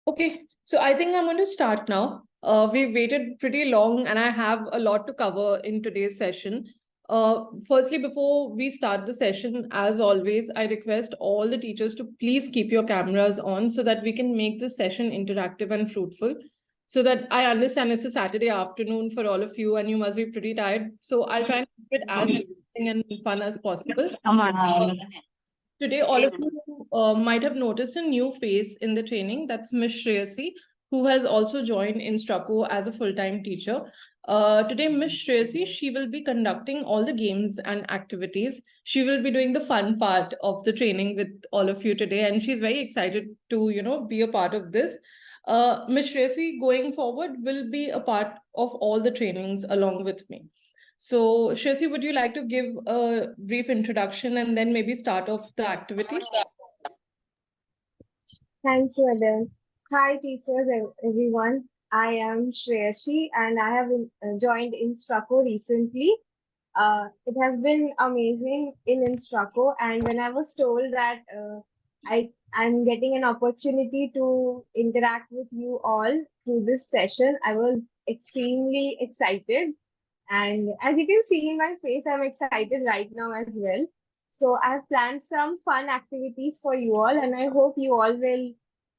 Okay, so I think I'm going to start now. We've waited pretty long and I have a lot to cover in today's session. Firstly, before we start the session, as always, I request all the teachers to please keep your cameras on so that we can make this session interactive and fruitful. So that I understand it's a Saturday afternoon for all of you and you must be pretty tired. So I'll try and keep it as interesting and fun as possible. Today, all of you might have noticed a new face in the training. That's Miss Shreyasi, who has also joined Instrucko as a full-time teacher. Today, Miss Shreyasi, she will be conducting all the games and activities. She will be doing the fun part of the training with all of you today, and she's very excited to, be a part of this. Miss Shreyasi, going forward, will be a part of all the trainings along with me. So, Shreyasi, would you like to give a brief introduction and then maybe start off the activity? Thank you, Adele. Hi, teachers, everyone. I am Shreyasi and I have joined Instrucko recently. It has been amazing in Instrucko, and when I was told that I'm getting an opportunity to interact with you all through this session, I was extremely excited. And as you can see in my face, I'm excited right now as well. So I have planned some fun activities for you all, and I hope you all will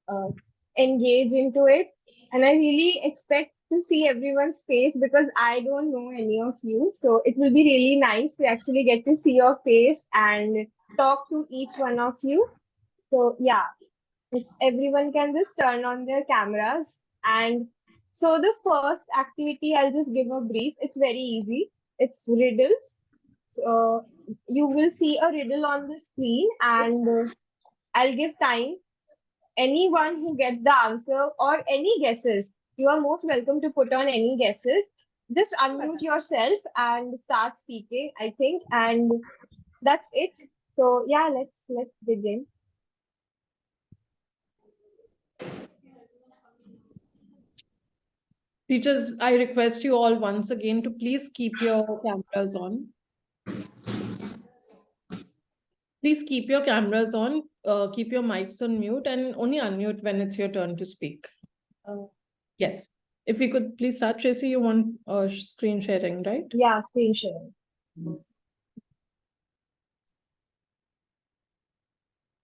uh, engage into it. And I really expect to see everyone's face because I don't know any of you. So it will be really nice to actually get to see your face and talk to each one of you. So yeah, if everyone can just turn on their cameras. And so the first activity, I'll just give a brief. It's very easy. It's riddles. So you will see a riddle on the screen, and I'll give time. Anyone who gets the answer or any guesses, you are most welcome to put on any guesses. Just unmute yourself and start speaking, I think, and that's it. So yeah, let's begin. Teachers, I request you all once again to please keep your cameras on. Please keep your cameras on, keep your mics on mute, and only unmute when it's your turn to speak. Yes. If we could please start, Tracy, you want screen sharing, right? Yeah, screen sharing. Yes.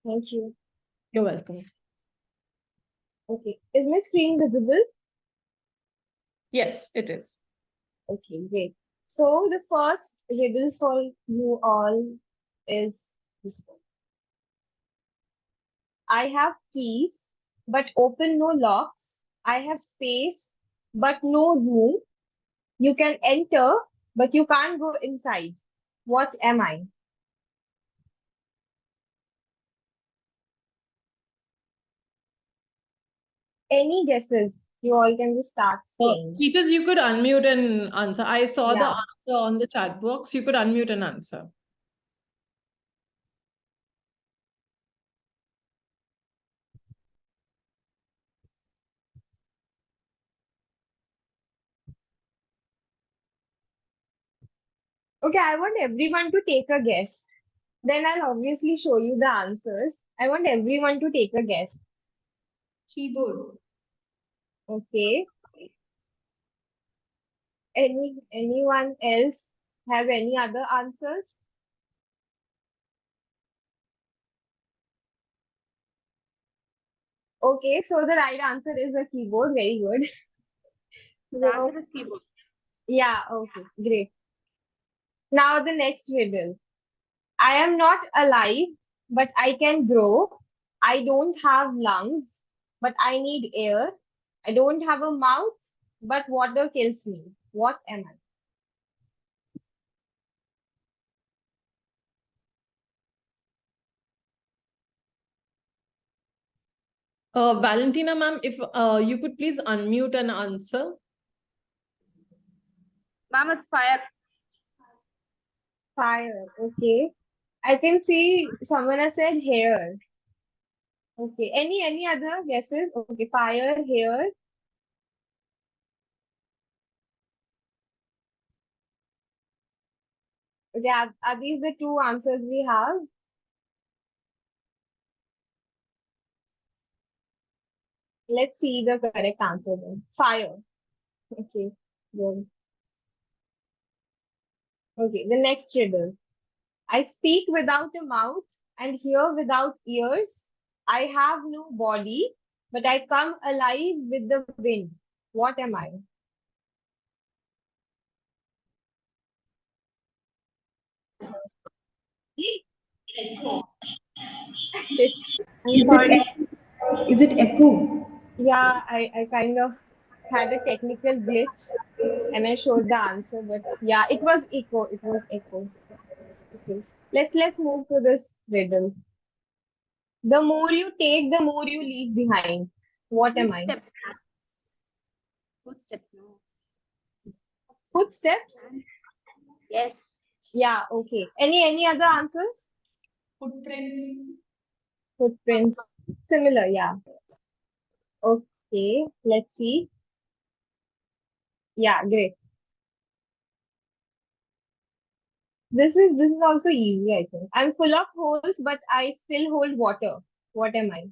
Thank you. You're welcome. Okay. Is my screen visible? Yes, it is. Okay, great. So the first riddle for you all is this one. I have keys, but open no locks. I have space, but no room. You can enter, but you can't go inside. What am I? Any guesses? You all can just start saying. Teachers, you could unmute and answer. I saw the Yeah. answer on the chat box. You could unmute and answer. Okay, I want everyone to take a guess. Then I'll obviously show you the answers. I want everyone to take a guess. Keyboard. Okay. Anyone else have any other answers? Okay, so the right answer is a keyboard. Very good. The answer is keyboard. Yeah, okay, great. Now the next riddle. I am not alive, but I can grow. I don't have lungs, but I need air. I don't have a mouth, but water kills me. What am I? Valentina ma'am, if you could please unmute and answer. Ma'am, it's fire. Fire. Okay. I can see someone has said hair. Okay. Any other guesses? Okay. Fire, hair. Okay. Are these the two answers we have? Let's see the correct answer then. Fire. Okay, good. Okay, the next riddle. I speak without a mouth and hear without ears. I have no body, but I come alive with the wind. What am I? It's, I'm Is it sorry. is it echo? Yeah, I kind of had a technical glitch and I showed the answer, but yeah, it was echo. It was echo. Okay. Let's move to this riddle. The more you take, the more you leave behind. What am I? Footsteps. Footsteps. No. Footsteps? Yes. Yeah, okay. Any other answers? Footprints. Footprints. Similar, yeah. Okay, let's see. Yeah, great. This is also easy, I think. I'm full of holes, but I still hold water. What am I?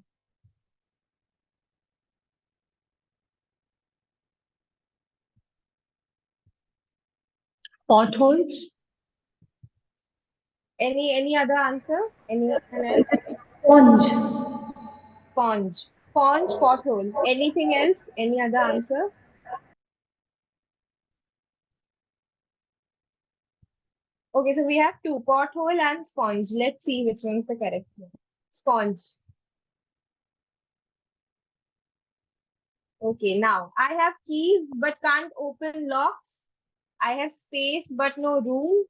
Potholes? Any other answer? Anyone Is else? it sponge? Sponge. Sponge, pothole. Anything else? Any other answer? Okay, so we have two, pothole and sponge. Let's see which one's the correct one. Sponge. Okay, now I have keys but can't open locks. I have space but no room.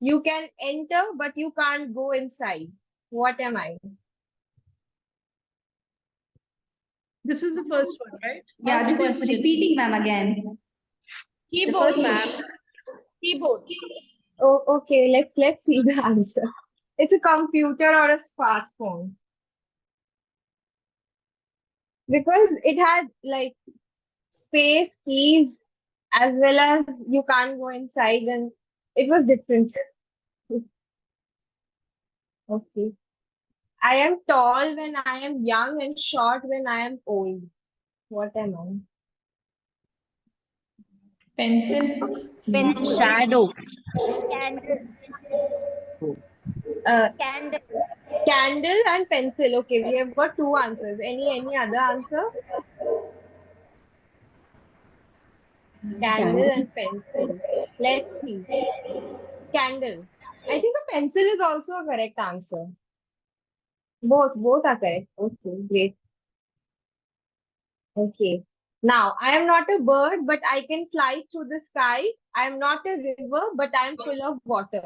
You can enter but you can't go inside. What am I? This was the first one, right? Yeah, this is repeating, ma'am, again. The Keyboard, first ma'am. question. Keyboard. Oh, okay, let's see the answer. It's a computer or a smartphone. Because it had like space, keys, as well as you can't go inside, and it was different. Okay. I am tall when I am young and short when I am old. What am Pencil. Pencil. Shadow. Candle. I? Candle. Candle and pencil. Okay, we have got two answers. Any other answer? Candle Candle. and pencil. Let's see. Candle. I think the pencil is also a correct answer. Both are correct. Okay, great. Okay. Now, I am not a bird, but I can fly through the sky. I am not a river, but I am full of water.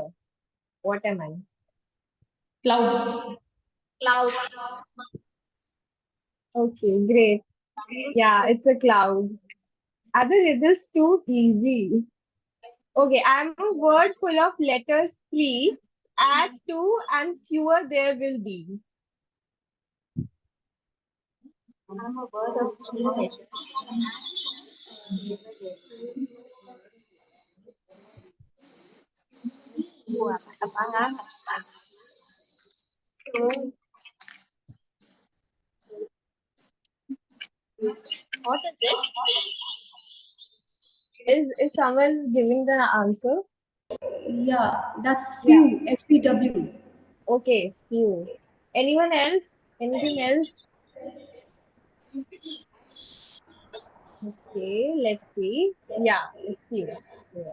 What am I? Cloud. Clouds. Okay, great. Yeah, it's a cloud. Are the riddles too easy? Okay, I am a word full of letters three. Add two and fewer there will be. I'm a word of three letters. What is it? Is someone giving the answer? Yeah, that's Yeah. few. FEW. Okay, few. Anyone else? Anything else? Okay, let's see. Yeah, it's few. Yeah.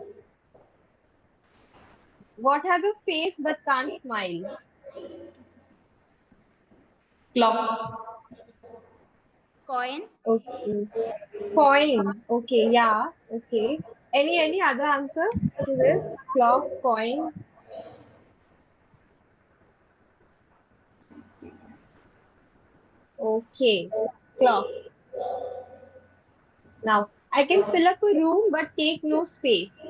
What has a face but can't smile? Clock. Coin. Okay. Coin. Okay, yeah. Okay. Any other answer to this? Clock, coin. Okay. Clock. Now, I can fill up a room but take no space.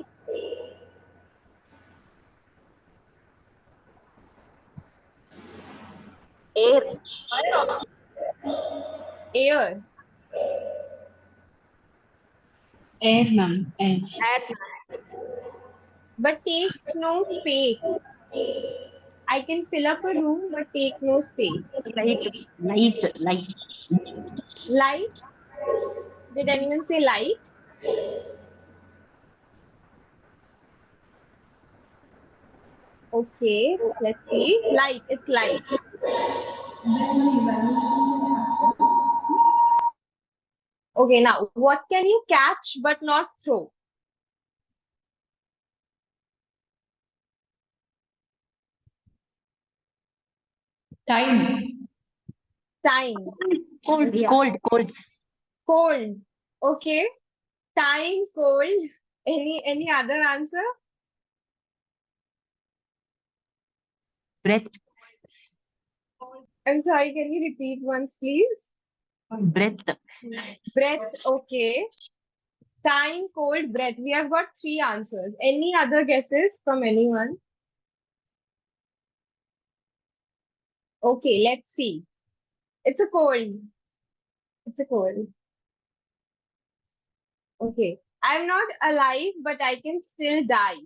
Air. Air Air, ma'am. Air. Air. but takes no space. I can fill up a room but take no space. Light. Light? Did anyone say light? Okay, let's see. Light, it's light. Okay, now what can you catch but not throw? Time. Time. Cold. Yeah. Cold. Okay. Time, cold. Any other answer? Breath. I'm sorry, can you repeat once, please? Breath. Breath, okay. Time, cold, breath. We have got 3 answers. Any other guesses from anyone? Okay, let's see. It's a cold. It's a cold. Okay. I'm not alive, but I can still die.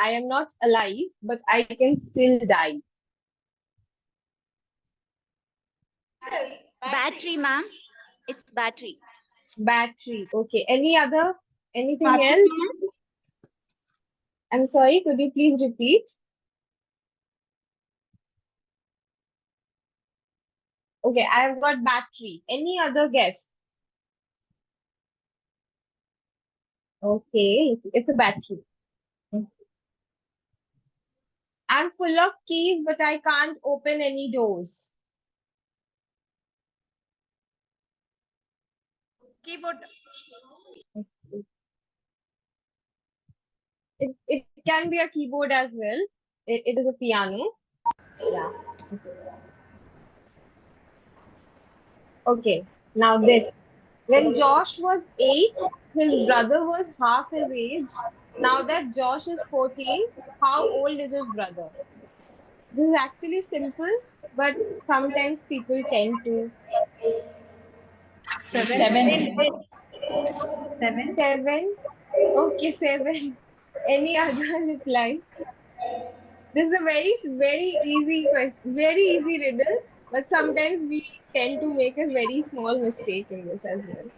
I am not alive, but I can still die. Battery, ma'am. It's battery. Battery. Okay. Anything Battery, else? I'm sorry, could you please repeat? Okay, I have got battery. Any other guess? Okay, it's a battery. I'm full of keys, but I can't open any doors. Keyboard. It can be a keyboard as well. It is a piano. Yeah. Okay, now this. When Josh was 8, his brother was half his age. Now that Josh is 14, how old is his brother? This is actually simple, but sometimes people tend to. 7. 7. 7. Okay, 7. Any other reply? This is a very easy question, very easy riddle, but sometimes we tend to make a very small mistake in this as well.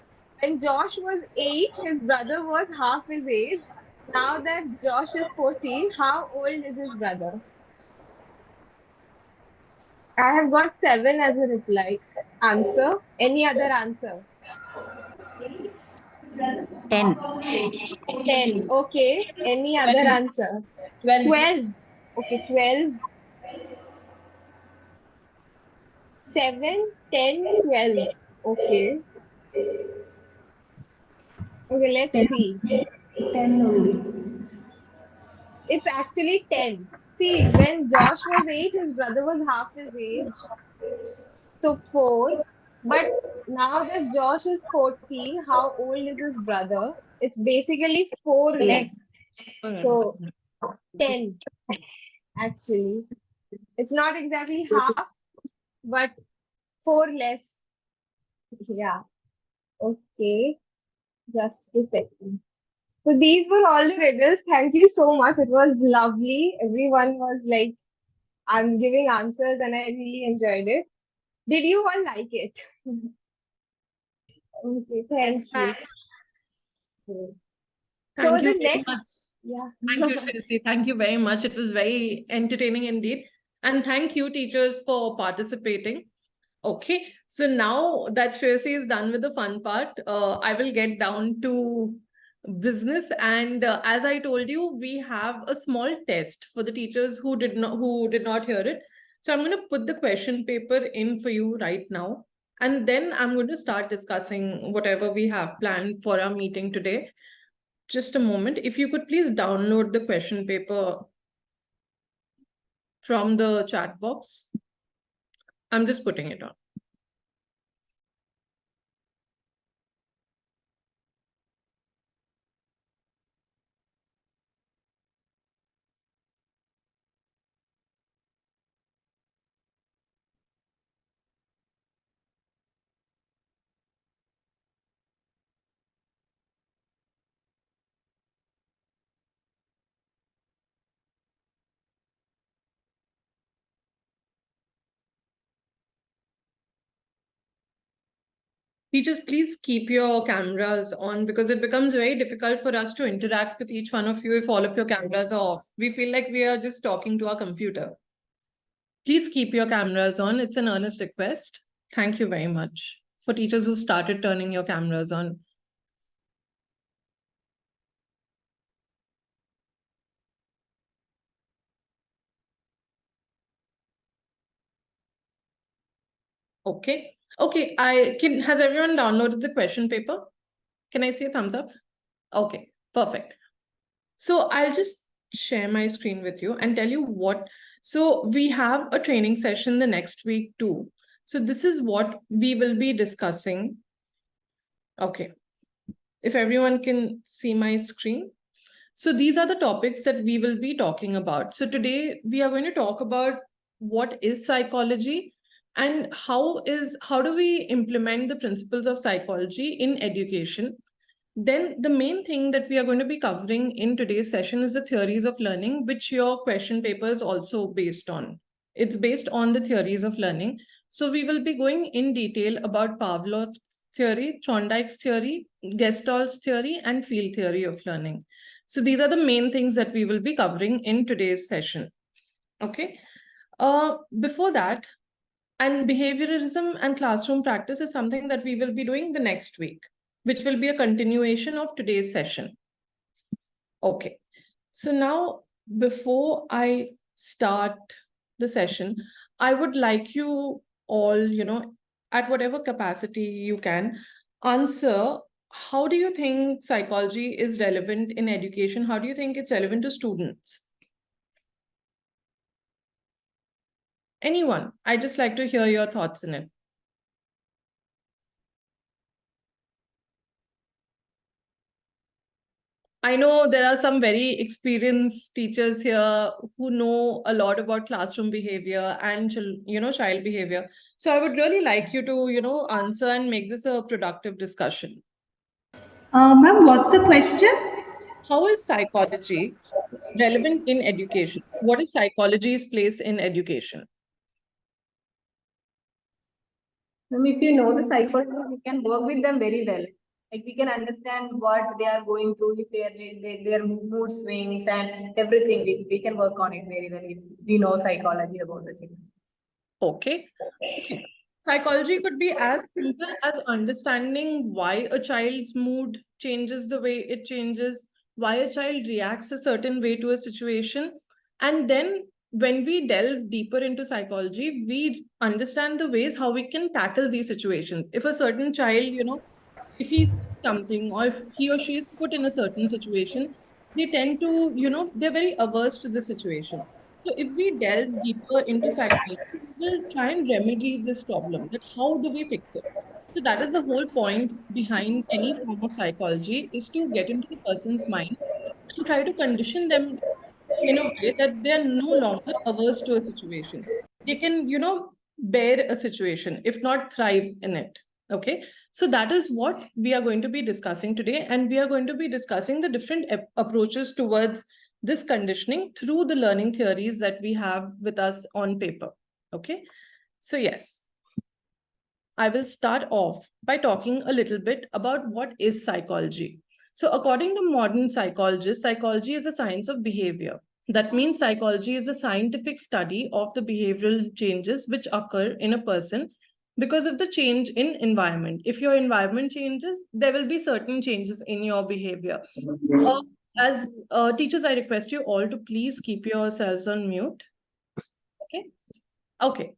When Josh was 8, his brother was half his age. Now that Josh is 14, how old is his brother? I have got 7 as a reply answer. Any other answer? 10. 10. Okay. Any other 12. answer? 12. 12. Okay, 12. 7, 10, 12. Okay. Okay, let's 10. see. 10 only. It's actually 10. See, when Josh was 8, his brother was half his age. So 4. But now that Josh is 14, how old is his brother? It's basically 4 less. So 10, actually. It's not exactly half, but 4 less. Yeah. Okay. Just a second. So these were all the riddles. Thank you so much. It was lovely. Everyone was like, I'm giving answers and I really enjoyed it. Did you all like it? Okay, thank Yes, you. ma'am. So Thank you the very much. next, yeah. Thank you, Shreyasi. Thank you very much. It was very entertaining indeed. And thank you, teachers, for participating. Okay, so now that Shreyasi is done with the fun part, I will get down to business. And as I told you, we have a small test for the teachers who did not hear it. So I'm going to put the question paper in for you right now. And then I'm going to start discussing whatever we have planned for our meeting today. Just a moment. If you could please download the question paper from the chat box. I'm just putting it on. Teachers, please keep your cameras on because it becomes very difficult for us to interact with each one of you if all of your cameras are off. We feel like we are just talking to our computer. Please keep your cameras on. It's an earnest request. Thank you very much for teachers who started turning your cameras on. Okay. Okay. Has everyone downloaded the question paper? Can I see a thumbs up? Okay, perfect. So I'll just share my screen with you and tell you what. So we have a training session the next week too. So this is what we will be discussing. Okay. If everyone can see my screen. So these are the topics that we will be talking about. So today we are going to talk about what is psychology and how do we implement the principles of psychology in education. Then the main thing that we are going to be covering in today's session is the theories of learning, which your question paper is also based on. It's based on the theories of learning. So we will be going in detail about Pavlov's theory, Thorndike's theory, Gestall's theory, and field theory of learning. So these are the main things that we will be covering in today's session. Okay. Before that, and behaviorism and classroom practice is something that we will be doing the next week, which will be a continuation of today's session. Okay. So now, before I start the session, I would like you all, at whatever capacity you can, answer how do you think psychology is relevant in education? How do you think it's relevant to students? Anyone? I'd just like to hear your thoughts in it. I know there are some very experienced teachers here who know a lot about classroom behavior and child behavior. So I would really like you to answer and make this a productive discussion. Ma'am, what's the question? How is psychology relevant in education? What is psychology's place in education? Ma'am, if you know the psychology, we can work with them very well. Like we can understand what they are going through, if their mood swings and everything. We can work on it very well if we know psychology about the children. Okay. Okay. Psychology could be as simple as understanding why a child's mood changes the way it changes, why a child reacts a certain way to a situation. And then when we delve deeper into psychology, we understand the ways how we can tackle these situations. If a certain child, if he sees something or if he or she is put in a certain situation, they tend to, they're very averse to the situation. So if we delve deeper into psychology, we'll try and remedy this problem. That how do we fix it? So that is the whole point behind any form of psychology, is to get into the person's mind and try to condition them in a way that they are no longer averse to a situation. They can, bear a situation, if not thrive in it. Okay. So that is what we are going to be discussing today. And we are going to be discussing the different approaches towards this conditioning through the learning theories that we have with us on paper. Okay. So yes, I will start off by talking a little bit about what is psychology. So according to modern psychologists, psychology is a science of behavior. That means psychology is a scientific study of the behavioral changes which occur in a person because of the change in environment. If your environment changes, there will be certain changes in your behavior. As teachers, I request you all to please keep yourselves on mute. Okay. Okay.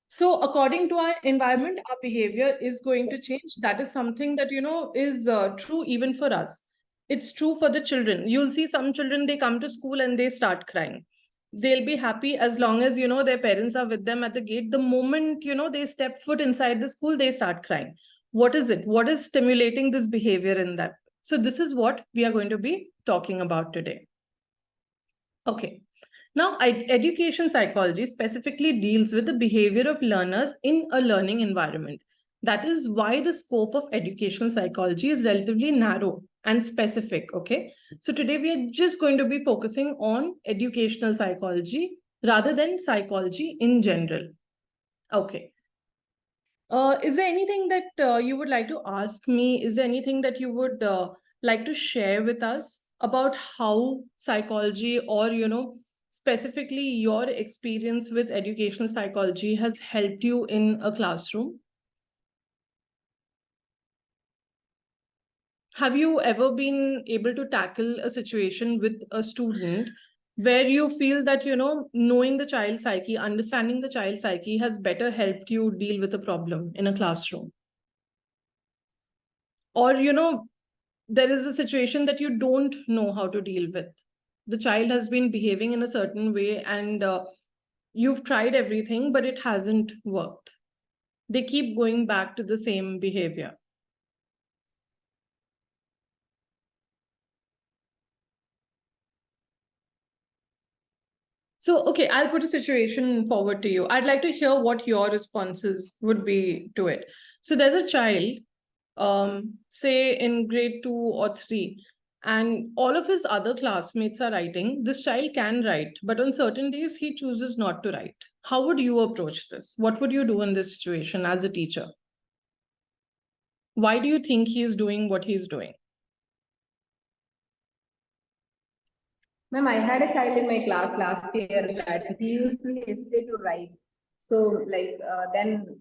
So according to our environment, our behavior is going to change. That is something that, is true even for us. It's true for the children. You'll see some children, they come to school and they start crying. They'll be happy as long as, their parents are with them at the gate. The moment, they step foot inside the school, they start crying. What is it? What is stimulating this behavior in that? So this is what we are going to be talking about today. Okay. Now, education psychology specifically deals with the behavior of learners in a learning environment. That is why the scope of educational psychology is relatively narrow and specific, okay? So today we are just going to be focusing on educational psychology rather than psychology in general. Okay. Is there anything that you would like to ask me? Is there anything that you would like to share with us about how psychology, or, specifically your experience with educational psychology has helped you in a classroom? Have you ever been able to tackle a situation with a student where you feel that, knowing the child psyche, understanding the child psyche has better helped you deal with a problem in a classroom? Or, there is a situation that you don't know how to deal with. The child has been behaving in a certain way, and you've tried everything, but it hasn't worked. They keep going back to the same behavior. So, okay, I'll put a situation forward to you. I'd like to hear what your responses would be to it. So there's a child, say in grade 2 or 3, and all of his other classmates are writing. This child can write, but on certain days he chooses not to write. How would you approach this? What would you do in this situation as a teacher? Why do you think he's doing what he's doing? Ma'am, I had a child in my class last year that he used to hesitate to write. So then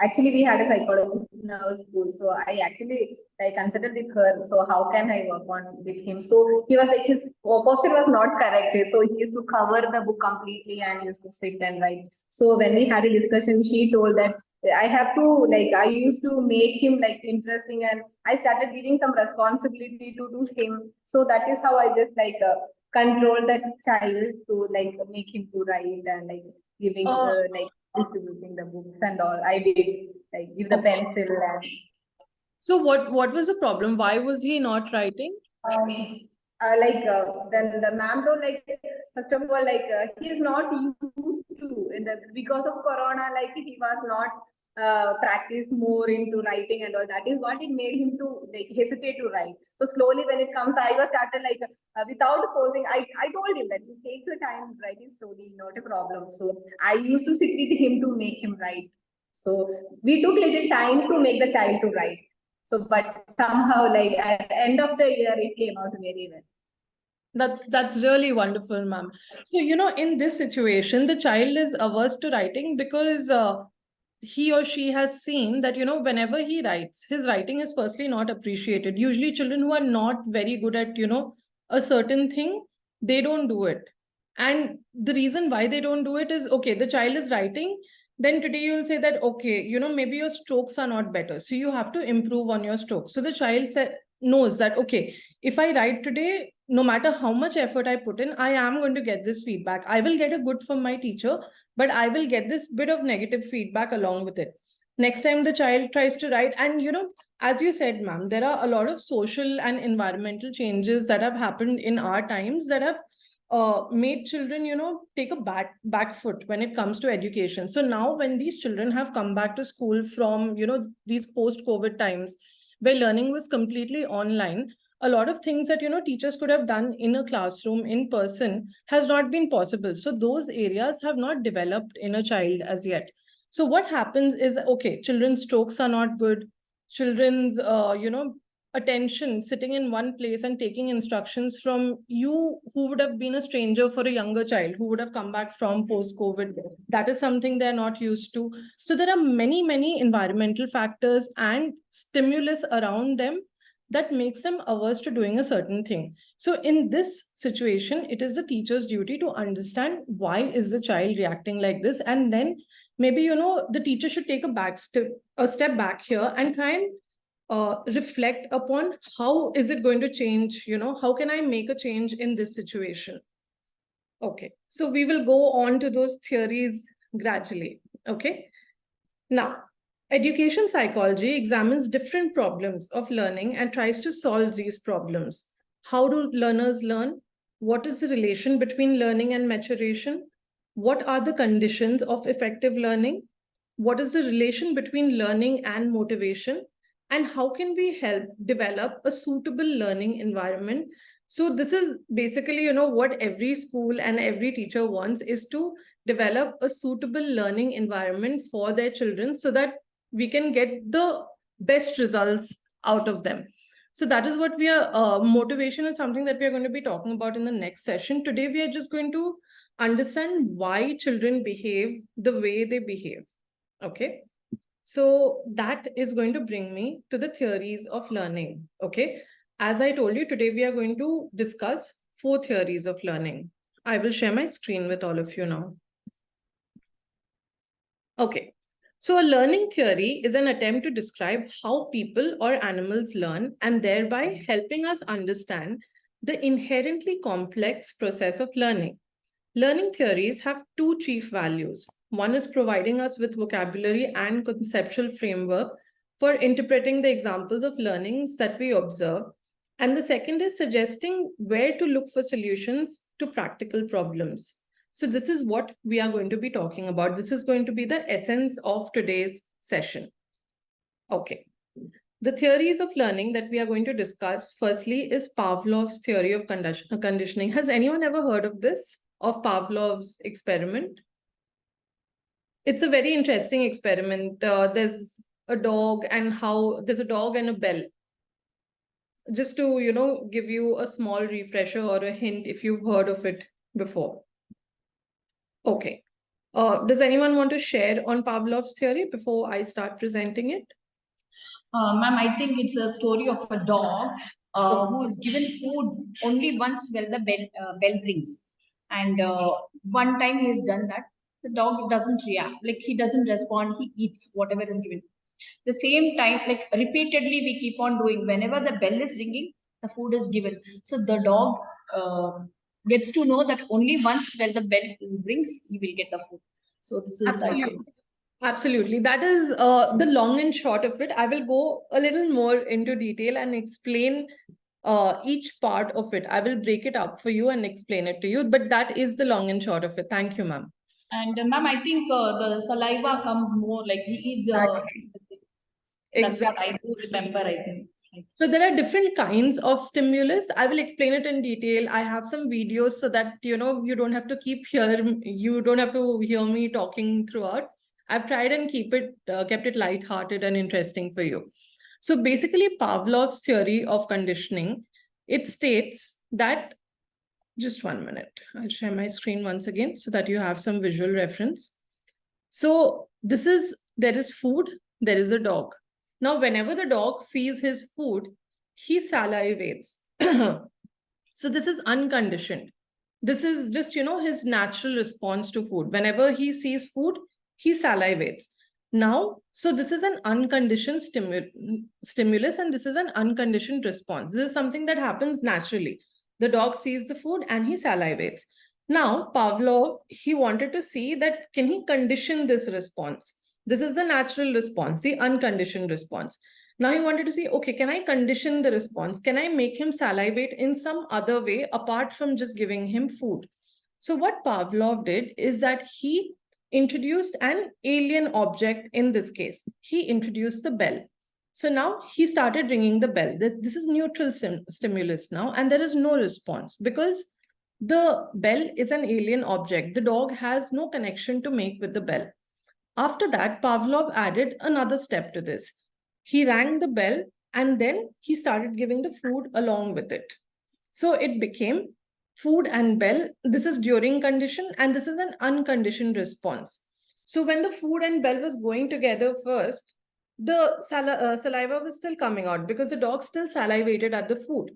actually we had a psychologist in our school. So I actually consulted with her. So how can I work on with him? So he was like, his posture was not correct. So he used to cover the book completely and used to sit and write. So when we had a discussion, she told that I have to I used to make him interesting, and I started giving some responsibility to him. So that is how I just control that child to make him to write and giving distributing the books and all. I did give the pencil and. So what was the problem? Why was he not writing? Then the ma'am told first of all he is not used to because of corona he was not practice more into writing and all. That is what it made him to hesitate to write. So slowly when it comes, I was started without posing. I told him that you take your time writing slowly, not a problem. So I used to sit with him to make him write. So we took little time to make the child to write. So, but somehow, at the end of the year, it came out very well. That's really wonderful, ma'am. So, in this situation, the child is averse to writing because he or she has seen that, whenever he writes, his writing is firstly not appreciated. Usually children who are not very good at, a certain thing, they don't do it. And the reason why they don't do it is, okay, the child is writing, then today you'll say that, okay, maybe your strokes are not better, so you have to improve on your strokes. So the child knows that, okay, if I write today, no matter how much effort I put in, I am going to get this feedback. I will get a good from my teacher, but I will get this bit of negative feedback along with it. Next time the child tries to write, and as you said, ma'am, there are a lot of social and environmental changes that have happened in our times that have made children, take a back foot when it comes to education. So now when these children have come back to school from, these post-COVID times where learning was completely online, a lot of things that, teachers could have done in a classroom in person has not been possible. So those areas have not developed in a child as yet. So what happens is, okay, children's strokes are not good. Children's, attention sitting in one place and taking instructions from you who would have been a stranger for a younger child who would have come back from post-COVID. That is something they're not used to. So there are many environmental factors and stimulus around them that makes them averse to doing a certain thing. So in this situation, it is the teacher's duty to understand why is the child reacting like this. And then maybe, the teacher should take a step back here and try and reflect upon how is it going to change, how can I make a change in this situation? Okay, so we will go on to those theories gradually. Okay, now education psychology examines different problems of learning and tries to solve these problems. How do learners learn? What is the relation between learning and maturation? What are the conditions of effective learning? What is the relation between learning and motivation? And how can we help develop a suitable learning environment? So this is basically, what every school and every teacher wants, is to develop a suitable learning environment for their children so that we can get the best results out of them. So that is what we are, motivation is something that we are going to be talking about in the next session. Today, we are just going to understand why children behave the way they behave. Okay. So that is going to bring me to the theories of learning. Okay. As I told you, today we are going to discuss 4 theories of learning. I will share my screen with all of you now. Okay. So a learning theory is an attempt to describe how people or animals learn and thereby helping us understand the inherently complex process of learning. Learning theories have 2 chief values. One is providing us with vocabulary and conceptual framework for interpreting the examples of learnings that we observe. And the second is suggesting where to look for solutions to practical problems. So this is what we are going to be talking about. This is going to be the essence of today's session. Okay. The theories of learning that we are going to discuss, firstly, is Pavlov's theory of conditioning. Has anyone ever heard of this, of Pavlov's experiment? It's a very interesting experiment. There's a dog and a bell. Just to, give you a small refresher or a hint if you've heard of it before. Okay. Does anyone want to share on Pavlov's theory before I start presenting it? Ma'am, I think it's a story of a dog who is given food only once when the bell rings. And one time he has done that, the dog doesn't react, like he doesn't respond, he eats whatever is given. The same time, like repeatedly we keep on doing, whenever the bell is ringing, the food is given. So the dog gets to know that only once when the bell rings, he will get the food. So this is, I think. Absolutely. That is the long and short of it. I will go a little more into detail and explain each part of it. I will break it up for you and explain it to you. But that is the long and short of it. Thank you, ma'am. And ma'am, I think the saliva comes more like he is. That's what I do remember, I think. So there are different kinds of stimulus. I will explain it in detail. I have some videos so that, you don't have to you don't have to hear me talking throughout. I've tried and kept it lighthearted and interesting for you. So basically, Pavlov's theory of conditioning, it states that, just 1 minute, I'll share my screen once again so that you have some visual reference. So there is food, there is a dog. Now, whenever the dog sees his food, he salivates. So this is unconditioned. This is just, his natural response to food. Whenever he sees food, he salivates. Now, so this is an unconditioned stimulus, and this is an unconditioned response. This is something that happens naturally. The dog sees the food and he salivates. Now, Pavlov, he wanted to see that, can he condition this response? This is the natural response, the unconditioned response. Now he wanted to see, okay, can I condition the response? Can I make him salivate in some other way apart from just giving him food? So what Pavlov did is that he introduced an alien object in this case. He introduced the bell. So now he started ringing the bell. This is neutral stimulus now, and there is no response because the bell is an alien object. The dog has no connection to make with the bell. After that, Pavlov added another step to this. He rang the bell and then he started giving the food along with it. So it became food and bell. This is during condition and this is an unconditioned response. So when the food and bell was going together first, the saliva was still coming out because the dog still salivated at the food.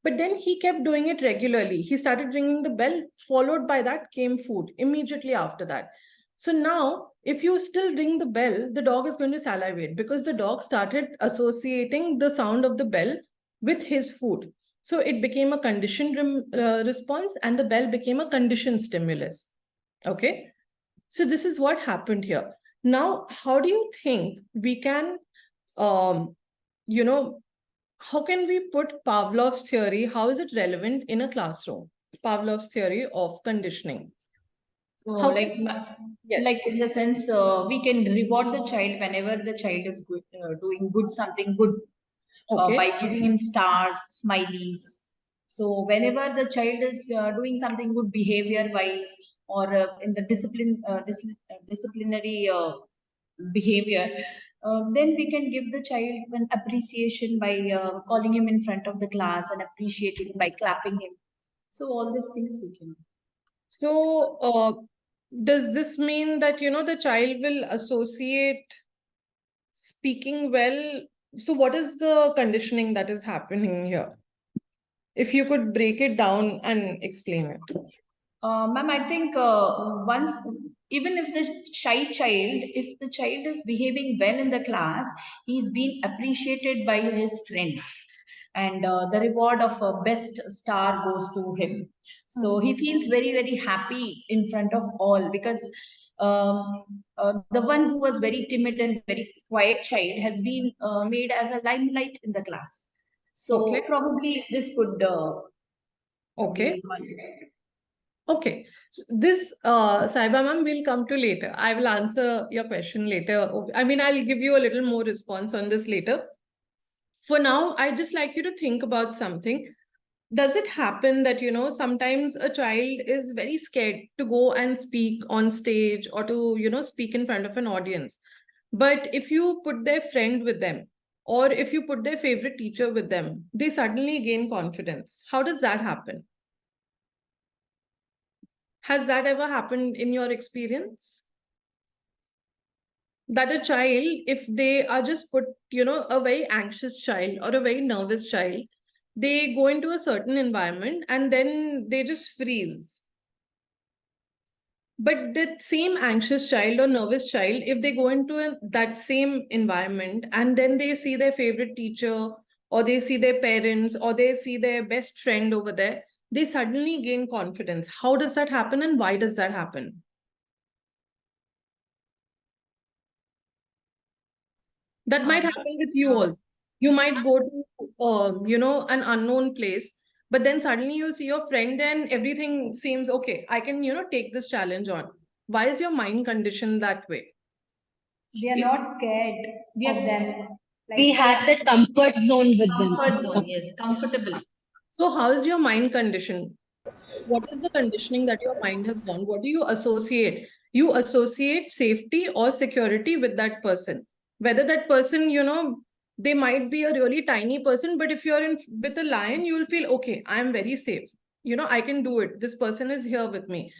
But then he kept doing it regularly. He started ringing the bell, followed by that came food immediately after that. So now, if you still ring the bell, the dog is going to salivate because the dog started associating the sound of the bell with his food. So it became a conditioned response and the bell became a conditioned stimulus. Okay. So this is what happened here. Now, how do you think we can, how can we put Pavlov's theory, how is it relevant in a classroom? Pavlov's theory of conditioning. So like in the sense, we can reward the child whenever the child is doing something good by giving him stars, smileys. So whenever the child is doing something good behavior wise or in the disciplinary behavior, then we can give the child an appreciation by calling him in front of the class and appreciating by clapping him. So all these things we can do. So, does this mean that, the child will associate speaking well? So, what is the conditioning that is happening here? If you could break it down and explain it. Ma'am, I think once, even if the if the child is behaving well in the class, he's being appreciated by his friends. And the reward of a best star goes to him. So he feels very, very happy in front of all because the one who was very timid and very quiet child has been made as a limelight in the class. So Okay. probably this could Okay. be one. Okay. So this, Saiba ma'am, we'll come to later. I will answer your question later. I mean, I'll give you a little more response on this later. For now, I'd just like you to think about something. Does it happen that, sometimes a child is very scared to go and speak on stage or to, speak in front of an audience? But if you put their friend with them, or if you put their favorite teacher with them, they suddenly gain confidence. How does that happen? Has that ever happened in your experience? That a child, if they are just put, a very anxious child or a very nervous child, they go into a certain environment and then they just freeze. But that same anxious child or nervous child, if they go into that same environment and then they see their favorite teacher or they see their parents or they see their best friend over there, they suddenly gain confidence. How does that happen and why does that happen? That might happen with you also. You might go to, an unknown place, but then suddenly you see your friend and everything seems okay. I can, take this challenge on. Why is your mind conditioned that way? We are not scared of them. Like We have that comfort zone with them. Comfort zone, yes, comfortable. So how is your mind conditioned? What is the conditioning that your mind has gone? What do you associate? You associate safety or security with that person. Whether that person, they might be a really tiny person, but if you're in with a lion, you will feel, okay, I'm very safe. I can do it. This person is here with me.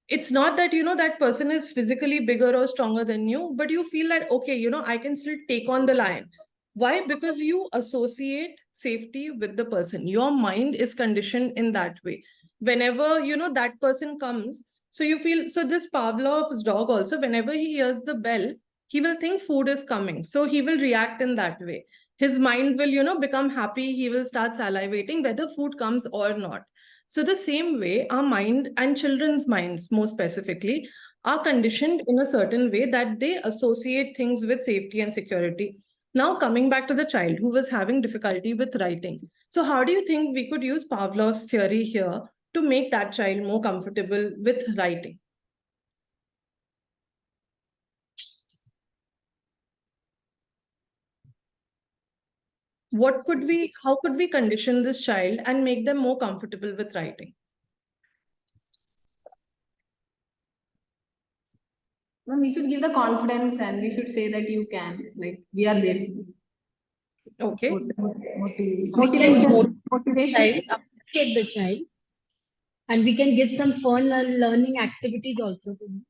It's not that, that person is physically bigger or stronger than you, but you feel that, okay, I can still take on the lion. Why? Because you associate safety with the person. Your mind is conditioned in that way. Whenever, that person comes, so you feel, so this Pavlov's dog also, whenever he hears the bell, he will think food is coming. So he will react in that way. His mind will, become happy. He will start salivating whether food comes or not. So the same way, our mind and children's minds, more specifically, are conditioned in a certain way that they associate things with safety and security. Now, coming back to the child who was having difficulty with writing. So how do you think we could use Pavlov's theory here to make that child more comfortable with writing? How could we condition this child and make them more comfortable with writing? Well, we should give the confidence and we should say that you can, like, we are there. Okay. Motivation. Child, appreciate the child. And we can give some fun and learning activities also to them.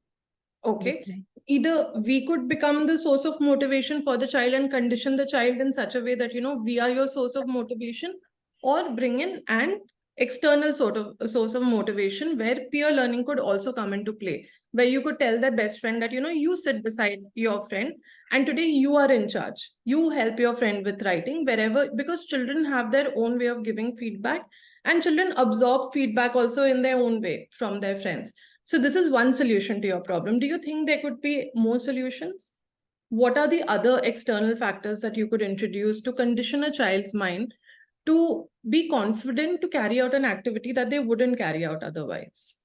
Okay. That's right. Either we could become the source of motivation for the child and condition the child in such a way that, we are your source of motivation, or bring in an external sort of a source of motivation where peer learning could also come into play, where you could tell their best friend that, you sit beside your friend and today you are in charge. You help your friend with writing wherever, because children have their own way of giving feedback and children absorb feedback also in their own way from their friends. So this is one solution to your problem. Do you think there could be more solutions? What are the other external factors that you could introduce to condition a child's mind to be confident to carry out an activity that they wouldn't carry out otherwise?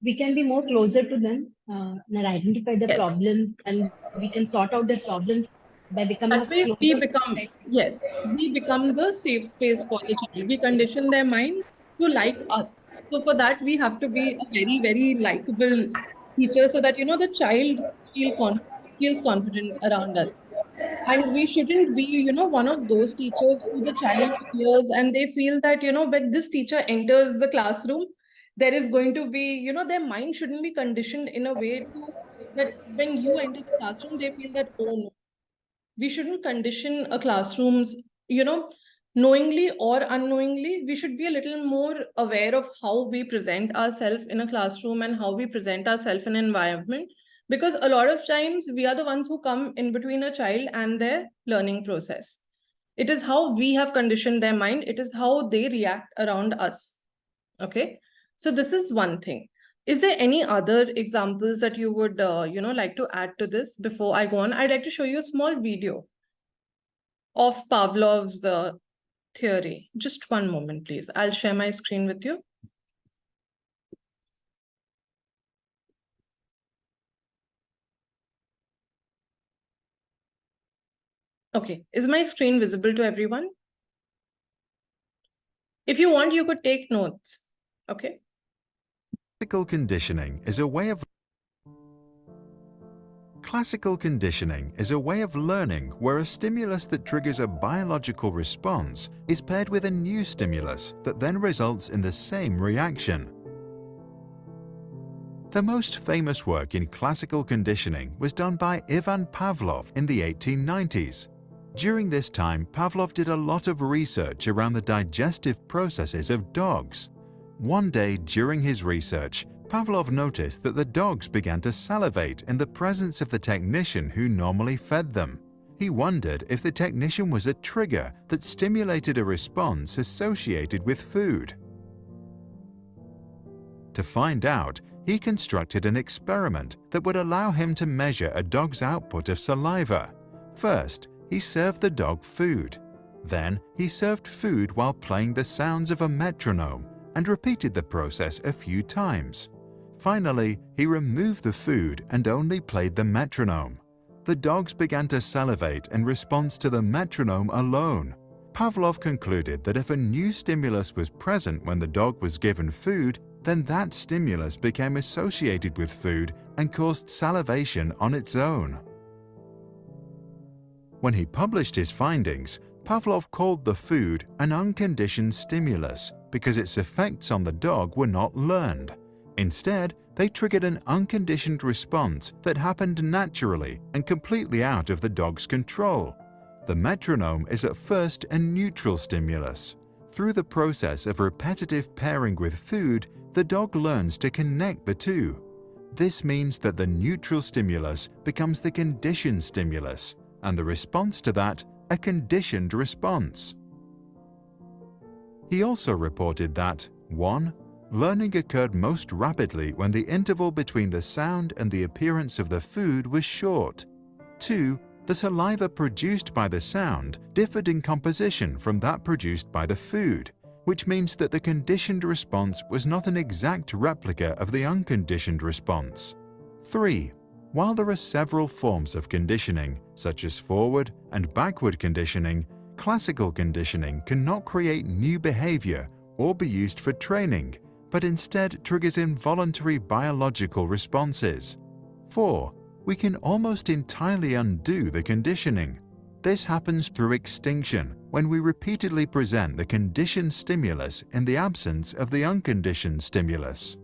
We can be more closer to them and identify the Yes. problems, and we can sort out the problems by becoming That way closer. we become, yes, we become the safe space for the child. We condition their mind to like us. So for that, we have to be a very, very likable teacher so that, the child feels confident around us. And we shouldn't be, one of those teachers who the child fears and they feel that, when this teacher enters the classroom, there is going to be, their mind shouldn't be conditioned in a way to that when you enter the classroom, they feel that, oh no, we shouldn't condition a classrooms, knowingly or unknowingly. We should be a little more aware of how we present ourselves in a classroom and how we present ourselves in an environment, because a lot of times we are the ones who come in between a child and their learning process. It is how we have conditioned their mind, it is how they react around us. Okay, so this is one thing. Is there any other examples that you would like to add to this? Before I go on, I'd like to show you a small video of Pavlov's theory. Just one moment, please. I'll share my screen with you. Okay, is my screen visible to everyone? If you want, you could take notes. Okay. Classical conditioning is a way of learning where a stimulus that triggers a biological response is paired with a new stimulus that then results in the same reaction. The most famous work in classical conditioning was done by Ivan Pavlov in the 1890s. During this time, Pavlov did a lot of research around the digestive processes of dogs. One day during his research, Pavlov noticed that the dogs began to salivate in the presence of the technician who normally fed them. He wondered if the technician was a trigger that stimulated a response associated with food. To find out, he constructed an experiment that would allow him to measure a dog's output of saliva. First, he served the dog food. Then, he served food while playing the sounds of a metronome and repeated the process a few times. Finally, he removed the food and only played the metronome. The dogs began to salivate in response to the metronome alone. Pavlov concluded that if a new stimulus was present when the dog was given food, then that stimulus became associated with food and caused salivation on its own. When he published his findings, Pavlov called the food an unconditioned stimulus because its effects on the dog were not learned. Instead, they triggered an unconditioned response that happened naturally and completely out of the dog's control. The metronome is at first a neutral stimulus. Through the process of repetitive pairing with food, the dog learns to connect the two. This means that the neutral stimulus becomes the conditioned stimulus, and the response to that, a conditioned response. He also reported that 1. Learning occurred most rapidly when the interval between the sound and the appearance of the food was short. 2. The saliva produced by the sound differed in composition from that produced by the food, which means that the conditioned response was not an exact replica of the unconditioned response. 3. While there are several forms of conditioning, such as forward and backward conditioning, classical conditioning cannot create new behavior or be used for training, but instead triggers involuntary biological responses. 4. We can almost entirely undo the conditioning. This happens through extinction when we repeatedly present the conditioned stimulus in the absence of the unconditioned stimulus.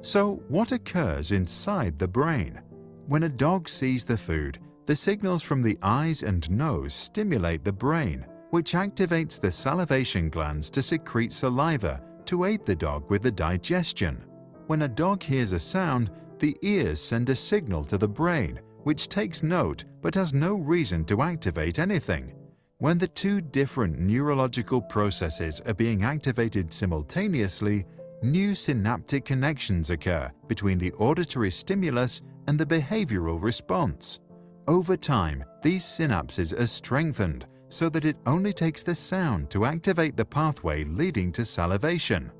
So, what occurs inside the brain? When a dog sees the food, the signals from the eyes and nose stimulate the brain, which activates the salivation glands to secrete saliva to aid the dog with the digestion. When a dog hears a sound, the ears send a signal to the brain, which takes note but has no reason to activate anything. When the two different neurological processes are being activated simultaneously, new synaptic connections occur between the auditory stimulus and the behavioral response. Over time, these synapses are strengthened so that it only takes the sound to activate the pathway leading to salivation.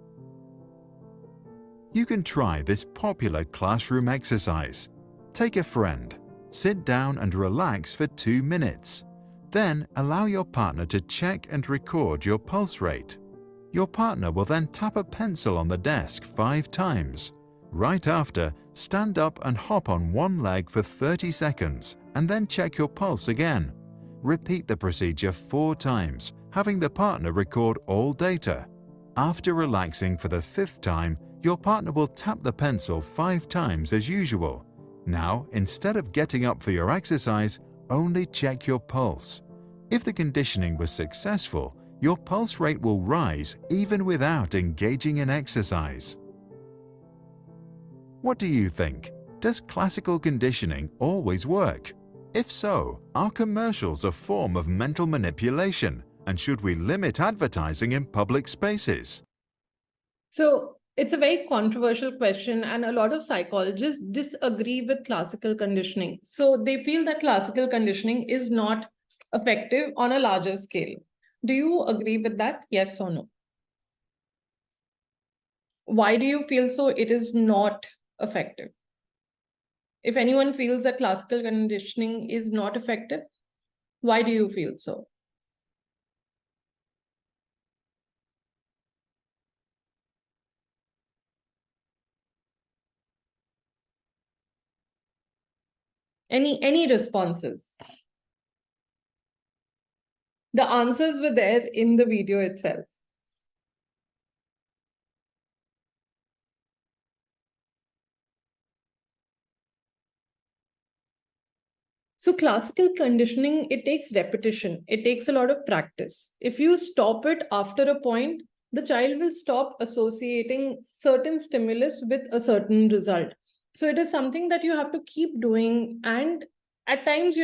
You can try this popular classroom exercise. Take a friend, sit down and relax for 2 minutes. Then allow your partner to check and record your pulse rate. Your partner will then tap a pencil on the desk 5 times. Right after, stand up and hop on one leg for 30 seconds and then check your pulse again. Repeat the procedure 4 times, having the partner record all data. After relaxing for the 5th time, your partner will tap the pencil 5 times as usual. Now, instead of getting up for your exercise, only check your pulse. If the conditioning was successful, your pulse rate will rise even without engaging in exercise. What do you think? Does classical conditioning always work? If so, are commercials a form of mental manipulation, and should we limit advertising in public spaces? So it's a very controversial question, and a lot of psychologists disagree with classical conditioning. So they feel that classical conditioning is not effective on a larger scale. Do you agree with that? Yes or no? Why do you feel so it is not effective? If anyone feels that classical conditioning is not effective, why do you feel so? Any responses? The answers were there in the video itself. So classical conditioning, it takes repetition. It takes a lot of practice. If you stop it after a point, the child will stop associating certain stimulus with a certain result. So it is something that you have to keep doing. And at times,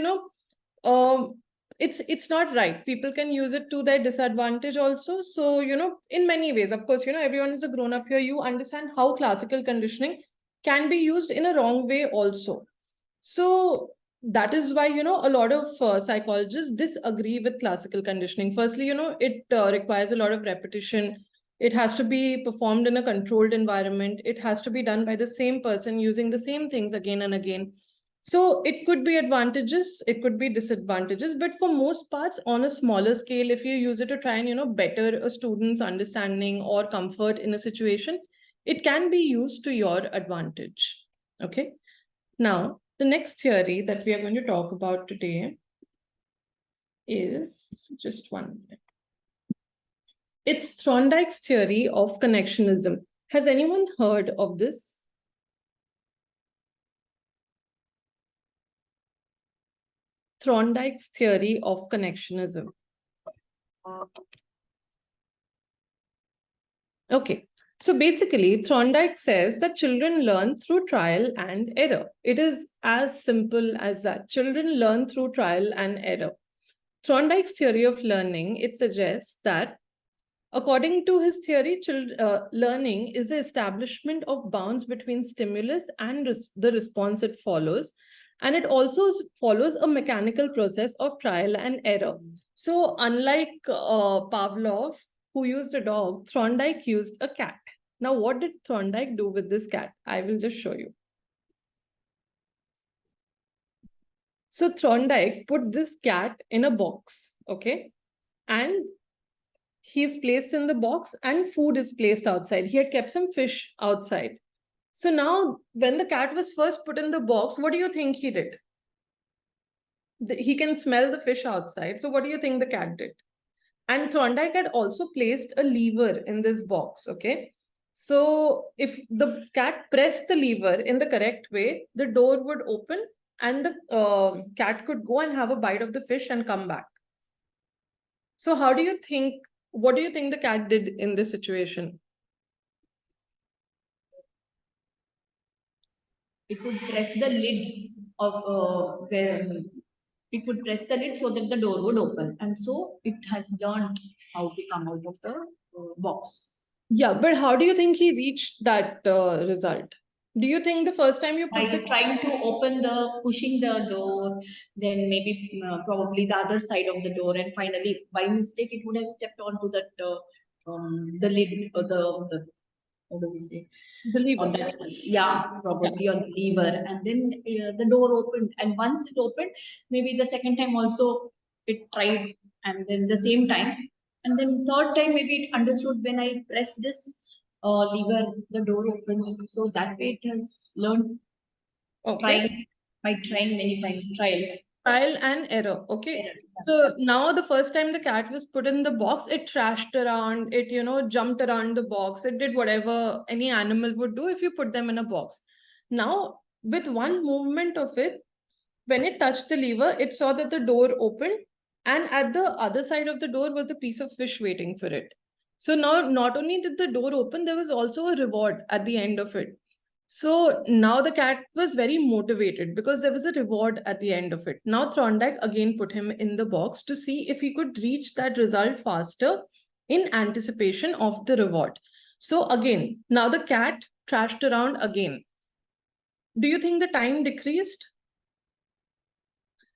it's not right. People can use it to their disadvantage also. So, in many ways, of course, everyone is a grown up here. You understand how classical conditioning can be used in a wrong way also. So that is why, a lot of psychologists disagree with classical conditioning. Firstly, it requires a lot of repetition. It has to be performed in a controlled environment. It has to be done by the same person using the same things again and again. So it could be advantages, it could be disadvantages, but for most parts on a smaller scale, if you use it to try and, better a student's understanding or comfort in a situation, it can be used to your advantage. Okay. Now, the next theory that we are going to talk about today is just 1 minute. It's Thorndike's theory of connectionism. Has anyone heard of this? Thorndike's theory of connectionism. Okay. So basically, Thorndike says that children learn through trial and error. It is as simple as that. Children learn through trial and error. Thorndike's theory of learning, it suggests that according to his theory, learning is the establishment of bounds between stimulus and the response it follows. And it also follows a mechanical process of trial and error. So unlike Pavlov, who used a dog, Thorndike used a cat. Now, what did Thorndike do with this cat? I will just show you. So Thorndike put this cat in a box, okay? And he's placed in the box and food is placed outside. He had kept some fish outside. So now when the cat was first put in the box, what do you think he did? He can smell the fish outside. So what do you think the cat did? And Thorndike had also placed a lever in this box, okay? So if the cat pressed the lever in the correct way, the door would open and the cat could go and have a bite of the fish and come back. So what do you think the cat did in this situation? It would press the lid of where it would press the lid so that the door would open, and so it has learned how to come out of the box. Yeah, but how do you think he reached that result? Do you think the first time you put By trying to open pushing the door, then maybe probably the other side of the door, and finally by mistake it would have stepped onto that the lid or the how do we say? The lever. On that, yeah, probably on the lever, and then the door opened, and once it opened, maybe the second time also it tried, and then the same time, and then third time maybe it understood when I press this lever, the door opens. So that way it has learned Okay. by trying many times, trial. Trial and error. Okay. So now the first time the cat was put in the box, it trashed around, it, jumped around the box. It did whatever any animal would do if you put them in a box. Now, with one movement of it, when it touched the lever, it saw that the door opened, and at the other side of the door was a piece of fish waiting for it. So now, not only did the door open, there was also a reward at the end of it. So now the cat was very motivated because there was a reward at the end of it. Now Thorndike again put him in the box to see if he could reach that result faster in anticipation of the reward. So again, now the cat trashed around again. Do you think the time decreased?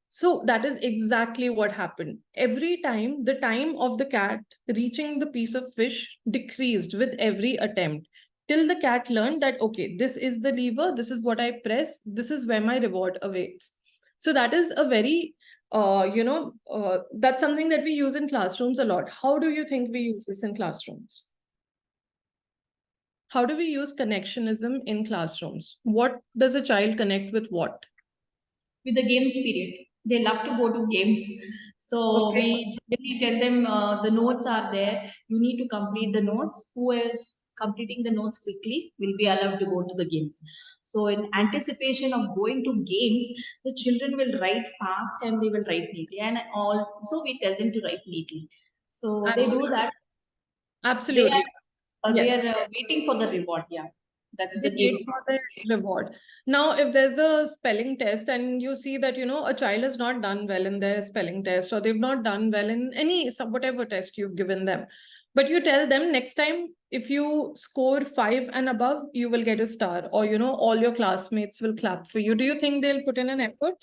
So that is exactly what happened. Every time, the time of the cat reaching the piece of fish decreased with every attempt till the cat learned that, okay, this is the lever, this is what I press, this is where my reward awaits. So that is a very, that's something that we use in classrooms a lot. How do you think we use this in classrooms? How do we use connectionism in classrooms? What does a child connect with what? With the games period. They love to go to games. So we generally tell them the notes are there. You need to complete the notes. Who is completing the notes quickly will be allowed to go to the games. So in anticipation of going to games, the children will write fast and they will write neatly. And also we tell them to write neatly. So they do that. Absolutely. They Yes. are waiting for the reward. Yeah, that's They the wait games. for the reward. Now, if there's a spelling test and you see that, a child has not done well in their spelling test, or they've not done well in whatever test you've given them, but you tell them next time, if you score 5 and above, you will get a star, or, all your classmates will clap for you. Do you think they'll put in an effort?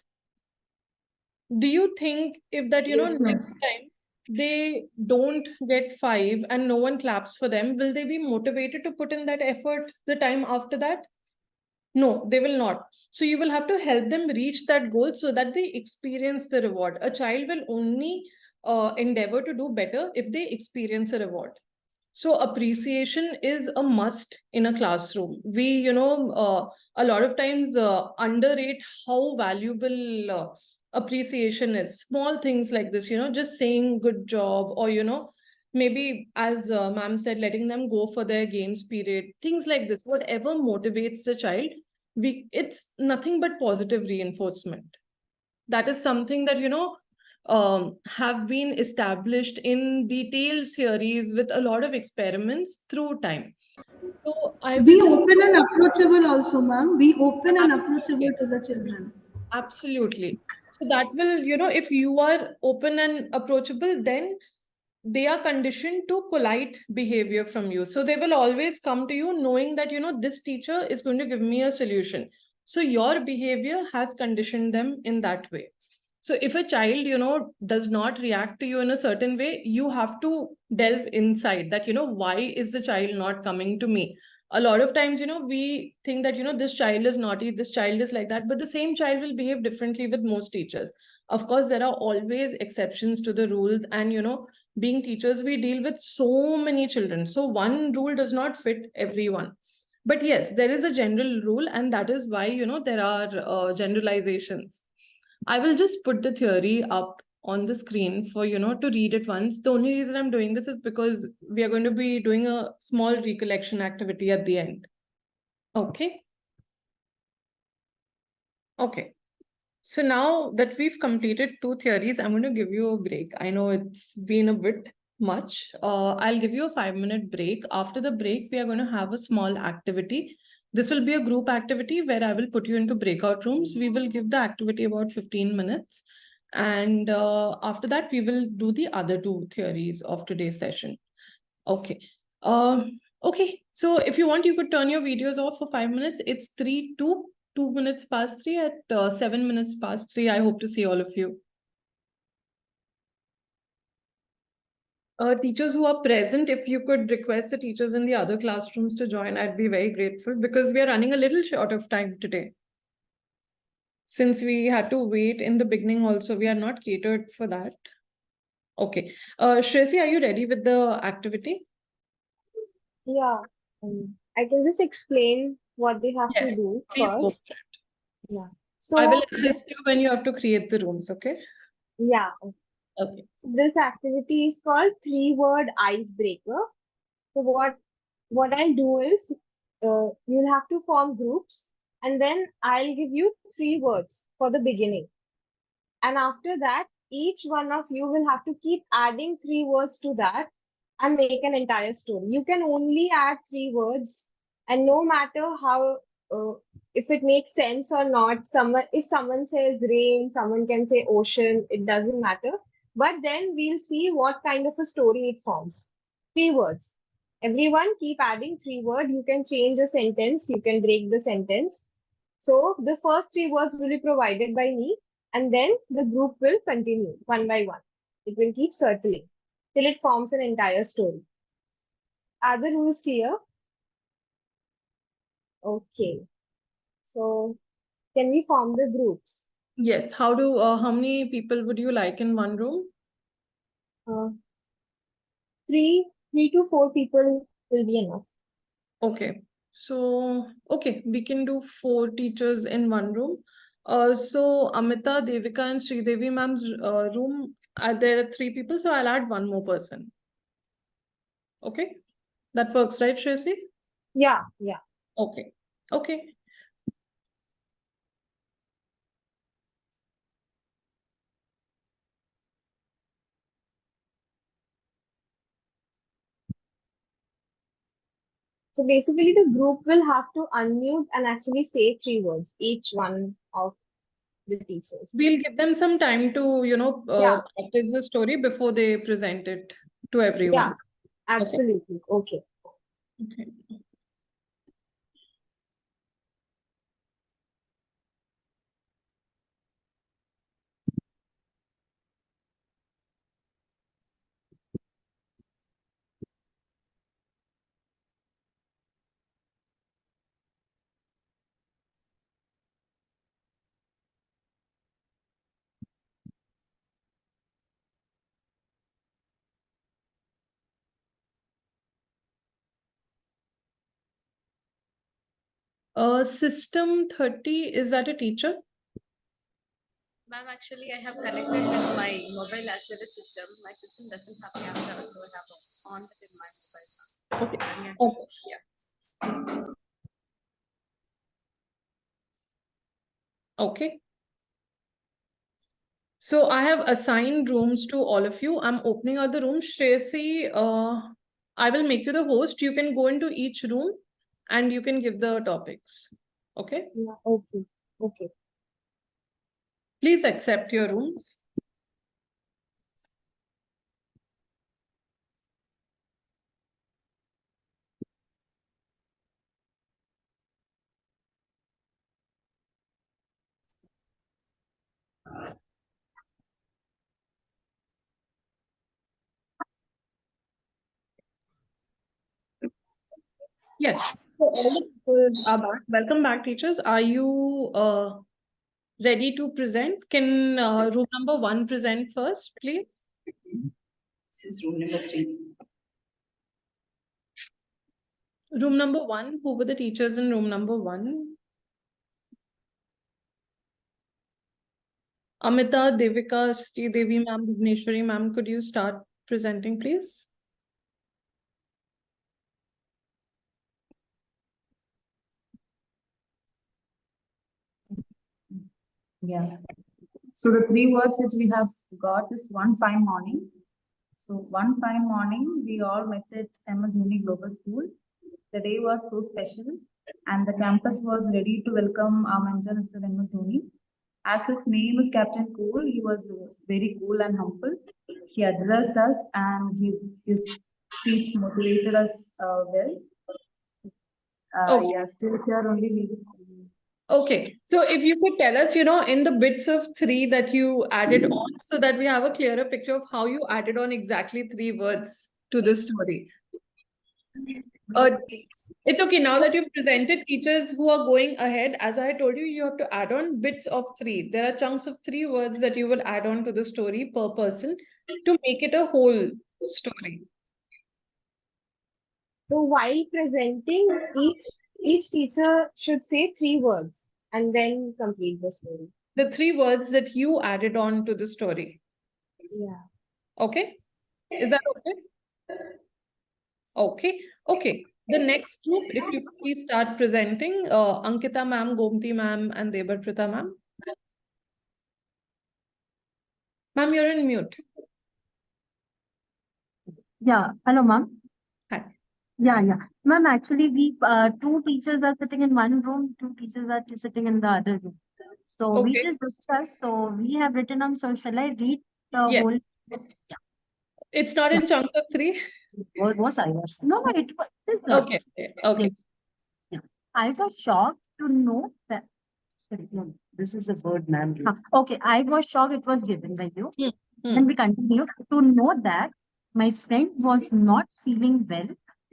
Do you think if that, next time they don't get 5 and no one claps for them, will they be motivated to put in that effort the time after that? No, they will not. So you will have to help them reach that goal so that they experience the reward. A child will only endeavor to do better if they experience a reward. So appreciation is a must in a classroom. We, a lot of times underrate how valuable appreciation is. Small things like this, just saying good job, or, maybe as ma'am said, letting them go for their games period, things like this, whatever motivates the child, it's nothing but positive reinforcement. That is something that, have been established in detailed theories with a lot of experiments through time. So I will Be just open and approachable also, ma'am. Be open and approachable absolutely, to the children. absolutely. So that will, if you are open and approachable, then they are conditioned to polite behavior from you. So they will always come to you knowing that, this teacher is going to give me a solution. So your behavior has conditioned them in that way. So if a child, does not react to you in a certain way, you have to delve inside that, why is the child not coming to me? A lot of times, we think that, this child is naughty, this child is like that, but the same child will behave differently with most teachers. Of course, there are always exceptions to the rules, and, being teachers, we deal with so many children. So one rule does not fit everyone. But yes, there is a general rule, and that is why, there are generalizations. I will just put the theory up on the screen for, to read it once. The only reason I'm doing this is because we are going to be doing a small recollection activity at the end. Okay. Okay. So now that we've completed 2 theories, I'm going to give you a break. I know it's been a bit much. I'll give you a 5-minute break. After the break, we are going to have a small activity. This will be a group activity where I will put you into breakout rooms. We will give the activity about 15 minutes. And after that, we will do the other 2 theories of today's session. Okay. Okay. So if you want, you could turn your videos off for 5 minutes. It's 2 minutes past 3 at 7 minutes past 3. I hope to see all of you. Teachers who are present, if you could request the teachers in the other classrooms to join, I'd be very grateful, because we are running a little short of time today. Since we had to wait in the beginning also, we are not catered for that. Okay. Shreyasi, are you ready with the activity? Yeah. I can just explain what they have to Yes, do please go. first. Yeah. I will So assist you when you have to create the rooms, okay? yeah, Okay. so this activity is called 3-word icebreaker. So what I'll do is you'll have to form groups, and then I'll give you 3 words for the beginning. And after that, each one of you will have to keep adding 3 words to that and make an entire story. You can only add 3 words, and no matter how, uh, if it makes sense or not, if someone says rain, someone can say ocean, it doesn't matter. But then we'll see what kind of a story it forms. 3 words. Everyone keep adding 3 words. You can change a sentence, you can break the sentence. So the first 3 words will be provided by me, and then the group will continue one by one. It will keep circling till it forms an entire story. Are the rules clear? Okay. So can we form the groups? Yes. How many people would you like in one room? Uh, three to four people will be enough. Okay. So, okay, we can do 4 teachers in one room. So Amita, Devika, and Sridevi ma'am's room, there are 3 people, so I'll add one more person. Okay, that works, right, Shreyasi? Yeah. Okay. Okay. So basically the group will have to unmute and actually say 3 words, each one of the teachers. We'll give them some time to, Yeah. practice the story before they present it to everyone. Yeah, absolutely. Okay. Okay. System 30, is that a teacher? Ma'am, actually, I have connected with my mobile as well as system. My system doesn't have camera, so I have on it in my mobile. Okay. Okay. Yeah. Okay. So I have assigned rooms to all of you. I'm opening out the room. Shreyasi, I will make you the host. You can go into each room and you can give the topics. Okay? Yeah, okay. Okay. Please accept your rooms. Yes. So all the teachers are back. Welcome back, teachers. Are you ready to present? Can room number 1 present first, please? This is room number 3. Room number 1, who were the teachers in room number 1? Amita, Devika, Sridevi ma'am, Bhuvneshwari ma'am, could you start presenting, please? Yeah. So the 3 words which we have got is one fine morning. So one fine morning, we all met at MSDG Global School. The day was so special, and the campus was ready to welcome our mentor, Mr. MS Dhoni. As his name is Captain Cool, he was very cool and humble. He addressed us, and his speech motivated us well. Okay. Yeah, still here only. Okay, so if you could tell us, in the bits of 3 that you added on, so that we have a clearer picture of how you added on exactly 3 words to the story. It's okay. Now that you've presented, teachers who are going ahead, as I told you, you have to add on bits of 3. There are chunks of 3 words that you will add on to the story per person to make it a whole story. So while presenting, each teacher should say 3 words and then complete the story. The 3 words that you added on to the story. Yeah. Okay? Is that okay? Okay. Okay. The next group, if you please start presenting, Ankita ma'am, Gomti ma'am, and Debarprita ma'am. Ma'am, you're in mute. Yeah, hello, ma'am. Hi. Yeah. Ma'am, actually, we 2 teachers are sitting in one room, 2 teachers are sitting in the other room. So we Okay. just discussed. So we have written on. So shall I read the Yes. whole? It's not in chunks of 3? What was I? No, it was. Okay. Okay. Yes. Yeah. I was shocked to know that. Sorry, no, this is the word, ma'am. Okay, I was shocked it was given by you. Then we continue to know that my friend was not feeling well.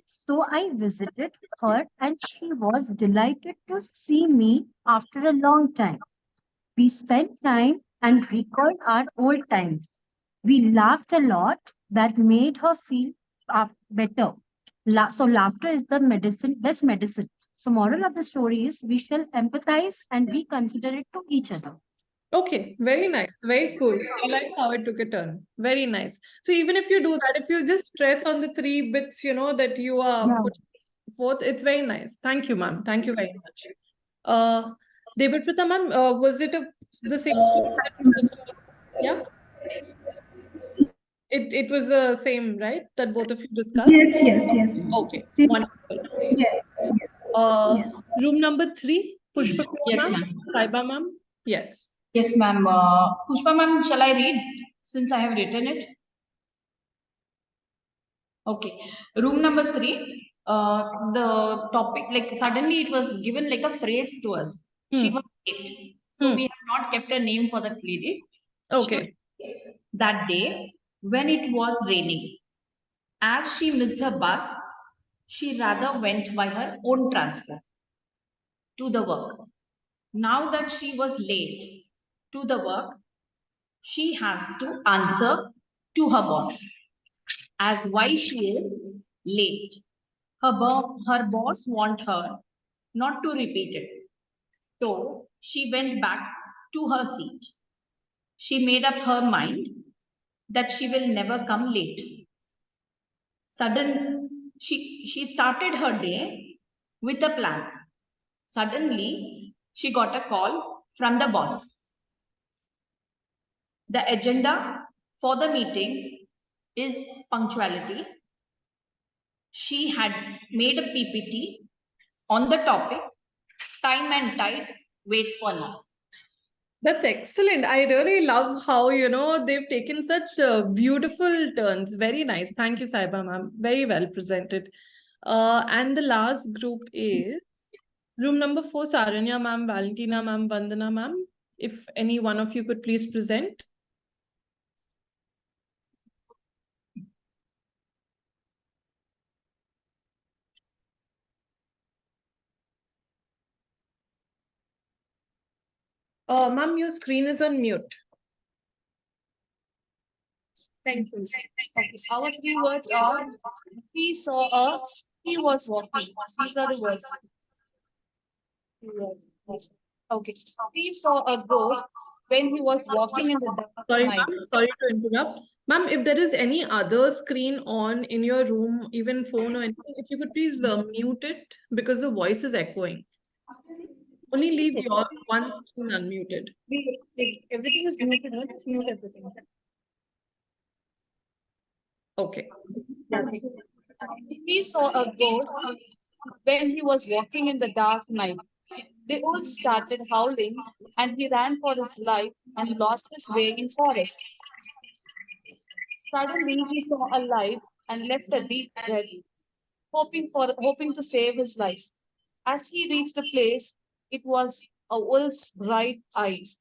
So I visited her and she was delighted to see me after a long time. We spent time and recalled our old times. We laughed a lot that made her feel better. So laughter is the best medicine. So moral of the story is we shall empathize and be considerate to each other. Okay, very nice, very cool. I like how it took a turn. Very nice. So even if you do that, if you just stress on the 3 bits, that you are putting forth, it's very nice. Thank you, ma'am. Thank you very much. Debarprita ma'am, was it the same story that yeah? It was the same, right? That both of you discussed? Yes. Okay, Same. wonderful. Yes. Room number 3, Pushpa Yes, ma'am, ma'am. Saiba ma'am. Yes. Yes, ma'am. Pushpa ma'am, shall I read since I have written it? Okay. Room number 3. The topic, like suddenly it was given like a phrase to us. She was late. So we have not kept a name for that lady. Okay. That day when it was raining, as she missed her bus, she rather went by her own transport to the work. Now that she was late to the work, she has to answer to her boss as why she is late. Her boss want her not to repeat it. So she went back to her seat. She made up her mind that she will never come late. She started her day with a plan. Suddenly, she got a call from the boss. The agenda for the meeting is punctuality. She had made a PPT on the topic time and tide waits for none. That's excellent. I really love how, they've taken such beautiful turns. Very nice. Thank you, Saiba ma'am. Very well presented. And the last group is room number 4, Saranya ma'am, Valentina ma'am, Vandana ma'am. If any one of you could please present. Ma'am, your screen is on mute. Thank you. Okay. Our 3 words are he saw he was walking. These are the words. Okay. He saw a goat when he was walking in the dark Sorry, night. ma'am. Sorry to interrupt. Ma'am, if there is any other screen on in your room, even phone or anything, if you could please mute it because the voice is echoing. Only leave your one screen unmuted. Everything is muted. Let's mute everything. Okay. He saw a ghost when he was walking in the dark night. The wolf started howling and he ran for his life and lost his way in forest. Suddenly he saw a light and left a deep breath, hoping to save his life. As he reached the place, it was a wolf's bright eyes.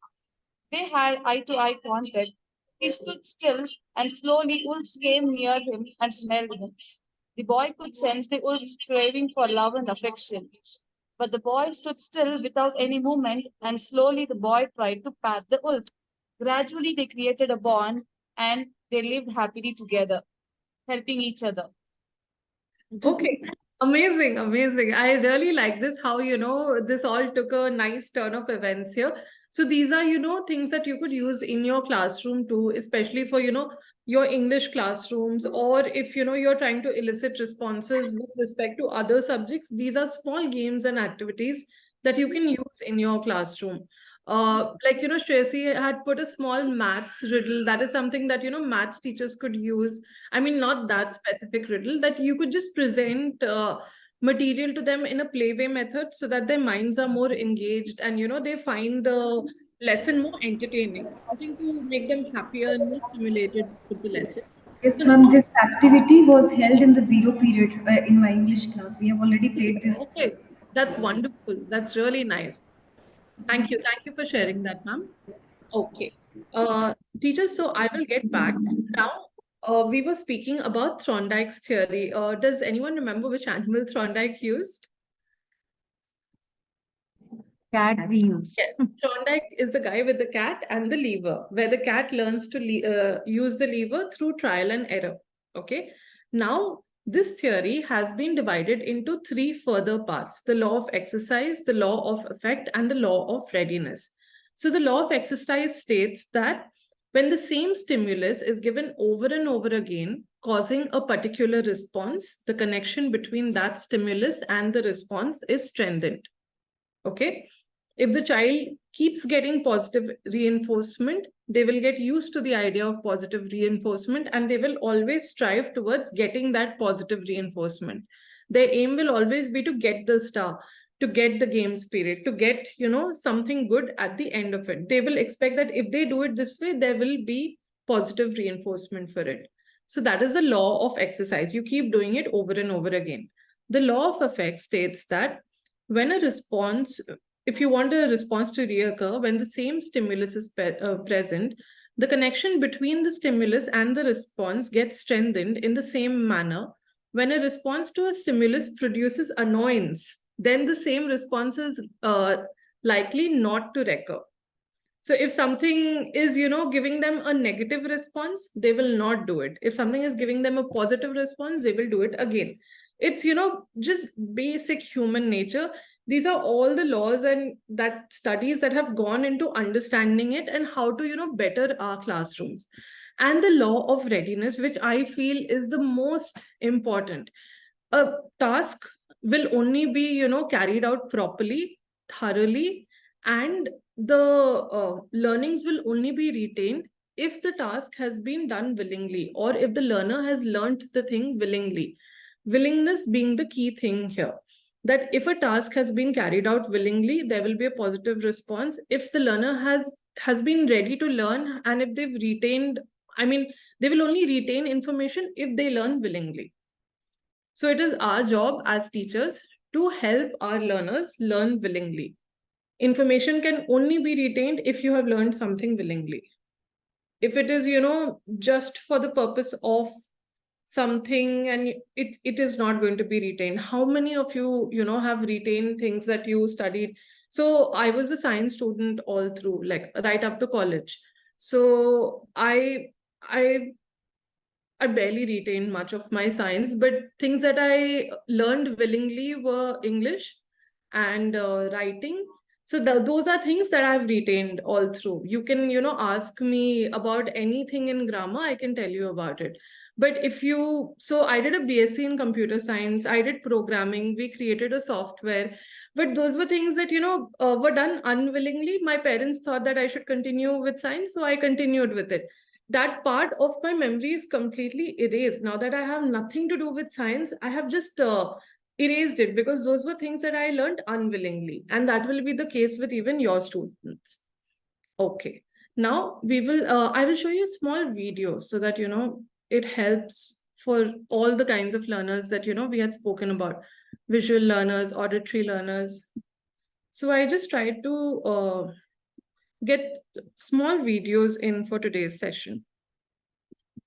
They had eye-to-eye contact. He stood still, and slowly wolves came near him and smelled him. The boy could sense the wolf's craving for love and affection. But the boy stood still without any movement, and slowly the boy tried to pat the wolf. Gradually, they created a bond and they lived happily together, helping each other. Okay. Amazing, amazing. I really like this, how, this all took a nice turn of events here. So these are, things that you could use in your classroom too, especially for, your English classrooms, or if, you're trying to elicit responses with respect to other subjects. These are small games and activities that you can use in your classroom. Like, Shreyasi had put a small maths riddle. That is something that, maths teachers could use. I mean, not that specific riddle, that you could just present material to them in a playway method so that their minds are more engaged and, they find the lesson more entertaining, something to make them happier and more stimulated with the lesson. Yes, So ma'am. This activity was held in the zero period in my English class. We have already played this. okay, that's wonderful. That's really nice. Thank you. Thank you for sharing that, ma'am. Okay. Teachers, so I will get back. Now, we were speaking about Thorndike's theory. Does anyone remember which animal Thorndike used? Cat we use. Yes, Thorndike is the guy with the cat and the lever, where the cat learns to use the lever through trial and error. Okay. Now, this theory has been divided into three further parts: the law of exercise, the law of effect, and the law of readiness. So, the law of exercise states that when the same stimulus is given over and over again, causing a particular response, the connection between that stimulus and the response is strengthened. Okay. If the child keeps getting positive reinforcement, they will get used to the idea of positive reinforcement and they will always strive towards getting that positive reinforcement. Their aim will always be to get the star, to get the game spirit, to get, something good at the end of it. They will expect that if they do it this way, there will be positive reinforcement for it. So that is the law of exercise. You keep doing it over and over again. The law of effect states that when a response, if you want a response to reoccur, when the same stimulus is present, the connection between the stimulus and the response gets strengthened in the same manner. When a response to a stimulus produces annoyance, then the same response is likely not to recur. So if something is, giving them a negative response, they will not do it. If something is giving them a positive response, they will do it again. It's, just basic human nature. These are all the laws and that studies that have gone into understanding it and how to, better our classrooms. And the law of readiness, which I feel is the most important. A task will only be, carried out properly, thoroughly, and the learnings will only be retained if the task has been done willingly, or if the learner has learnt the thing willingly. Willingness being the key thing here. That if a task has been carried out willingly, there will be a positive response. If the learner has been ready to learn, and if they've retained, I mean, they will only retain information if they learn willingly. So it is our job as teachers to help our learners learn willingly. Information can only be retained if you have learned something willingly. If it is, just for the purpose of something and it is not going to be retained. How many of you, have retained things that you studied? So I was a science student all through, like right up to college. So I barely retained much of my science, but things that I learned willingly were English and writing. So those are things that I've retained all through. You can, ask me about anything in grammar, I can tell you about it. But so I did a BSc in computer science, I did programming, we created a software, but those were things that, were done unwillingly. My parents thought that I should continue with science, so I continued with it. That part of my memory is completely erased. Now that I have nothing to do with science, I have just erased it because those were things that I learned unwillingly. And that will be the case with even your students. Okay. Now I will show you a small video so that, it helps for all the kinds of learners that, we had spoken about: visual learners, auditory learners. So I just tried to get small videos in for today's session.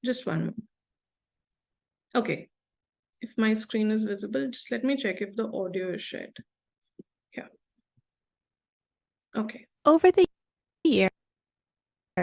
Just one moment. Okay. If my screen is visible, just let me check if the audio is shared. Yeah. Okay. Over the years,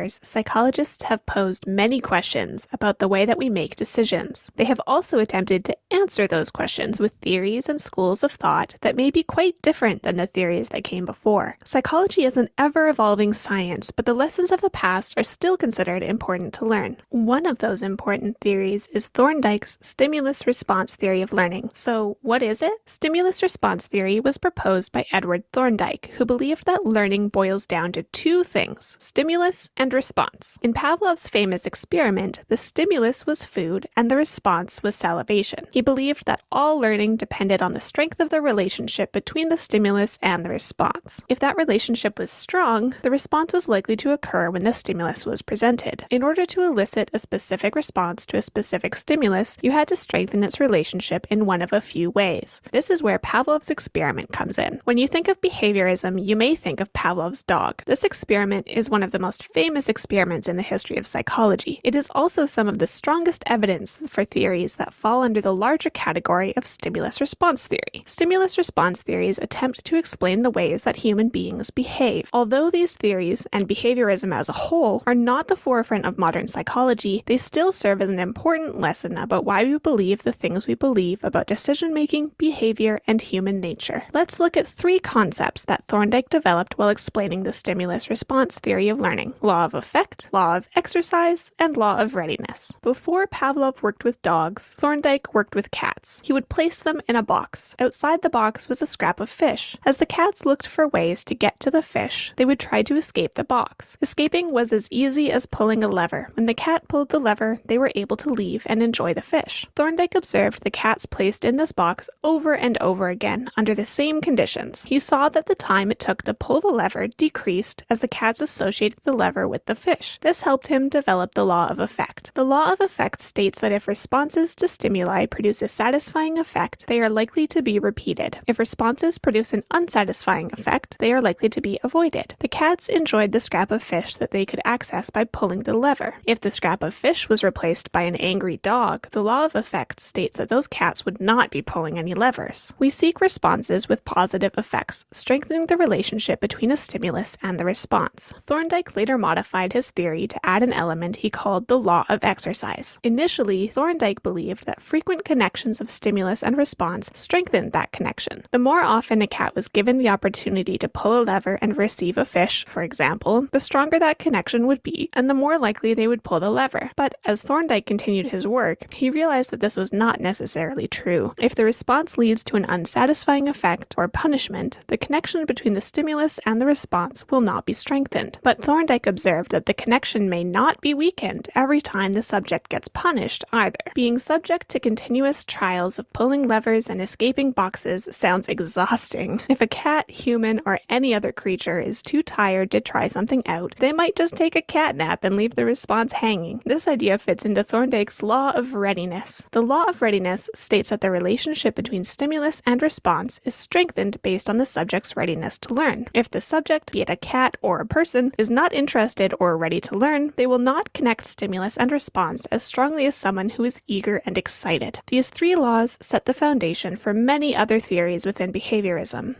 psychologists have posed many questions about the way that we make decisions. They have also attempted to answer those questions with theories and schools of thought that may be quite different than the theories that came before. Psychology is an ever-evolving science, but the lessons of the past are still considered important to learn. One of those important theories is Thorndike's stimulus-response theory of learning. So, what is it? Stimulus-response theory was proposed by Edward Thorndike, who believed that learning boils down to two things: stimulus and response. In Pavlov's famous experiment, the stimulus was food and the response was salivation. He believed that all learning depended on the strength of the relationship between the stimulus and the response. If that relationship was strong, the response was likely to occur when the stimulus was presented. In order to elicit a specific response to a specific stimulus, you had to strengthen its relationship in one of a few ways. This is where Pavlov's experiment comes in. When you think of behaviorism, you may think of Pavlov's dog. This experiment is one of the most famous experiments in the history of psychology. It is also some of the strongest evidence for theories that fall under the larger category of stimulus-response theory. Stimulus-response theories attempt to explain the ways that human beings behave. Although these theories, and behaviorism as a whole, are not the forefront of modern psychology, they still serve as an important lesson about why we believe the things we believe about decision-making, behavior, and human nature. Let's look at three concepts that Thorndike developed while explaining the stimulus-response theory of learning: law of effect, law of exercise, and law of readiness. Before Pavlov worked with dogs, Thorndike worked with cats. He would place them in a box. Outside the box was a scrap of fish. As the cats looked for ways to get to the fish, they would try to escape the box. Escaping was as easy as pulling a lever. When the cat pulled the lever, they were able to leave and enjoy the fish. Thorndike observed the cats placed in this box over and over again under the same conditions. He saw that the time it took to pull the lever decreased as the cats associated the lever with the fish. This helped him develop the law of effect. The law of effect states that if responses to stimuli produce a satisfying effect, they are likely to be repeated. If responses produce an unsatisfying effect, they are likely to be avoided. The cats enjoyed the scrap of fish that they could access by pulling the lever. If the scrap of fish was replaced by an angry dog, the law of effect states that those cats would not be pulling any levers. We seek responses with positive effects, strengthening the relationship between a stimulus and the response. Thorndike later modified his theory to add an element he called the law of exercise. Initially, Thorndike believed that frequent connections of stimulus and response strengthened that connection. The more often a cat was given the opportunity to pull a lever and receive a fish, for example, the stronger that connection would be, and the more likely they would pull the lever. But as Thorndike continued his work, he realized that this was not necessarily true. If the response leads to an unsatisfying effect or punishment, the connection between the stimulus and the response will not be strengthened. But Thorndike observed that the connection may not be weakened every time the subject gets punished either. Being subject to continuous trials of pulling levers and escaping boxes sounds exhausting. If a cat, human, or any other creature is too tired to try something out, they might just take a cat nap and leave the response hanging. This idea fits into Thorndike's law of readiness. The law of readiness states that the relationship between stimulus and response is strengthened based on the subject's readiness to learn. If the subject, be it a cat or a person, is not interested or ready to learn, they will not connect stimulus and response as strongly as someone who is eager and excited. These three laws set the foundation for many other theories within behaviorism.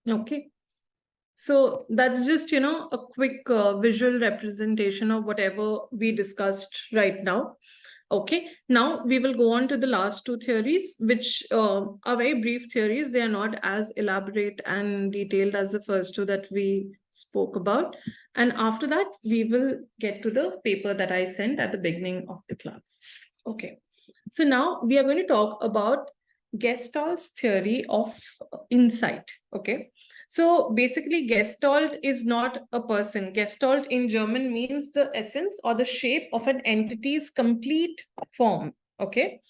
Okay. So that's just, a quick visual representation of whatever we discussed right now. Okay, now we will go on to the last two theories, which are very brief theories. They are not as elaborate and detailed as the first two that we spoke about. And after that, we will get to the paper that I sent at the beginning of the class. Okay, so now we are going to talk about Gestalt's theory of insight. Okay. So basically, Gestalt is not a person. Gestalt in German means the essence or the shape of an entity's complete form. Okay.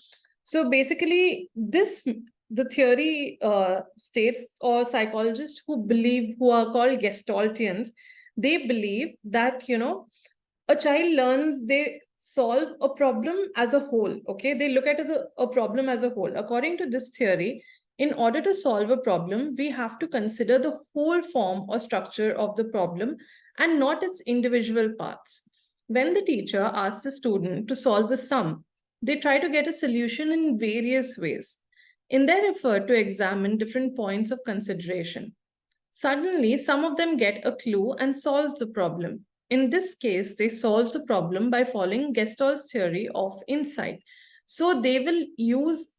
So basically, the theory states, or psychologists who are called Gestaltians, they believe that, a child learns, they solve a problem as a whole. Okay. They look at it as a problem as a whole. According to this theory, in order to solve a problem, we have to consider the whole form or structure of the problem and not its individual parts. When the teacher asks the student to solve a sum, they try to get a solution in various ways in their effort to examine different points of consideration. Suddenly, some of them get a clue and solve the problem. In this case, they solve the problem by following Gestall's theory of insight. So they will use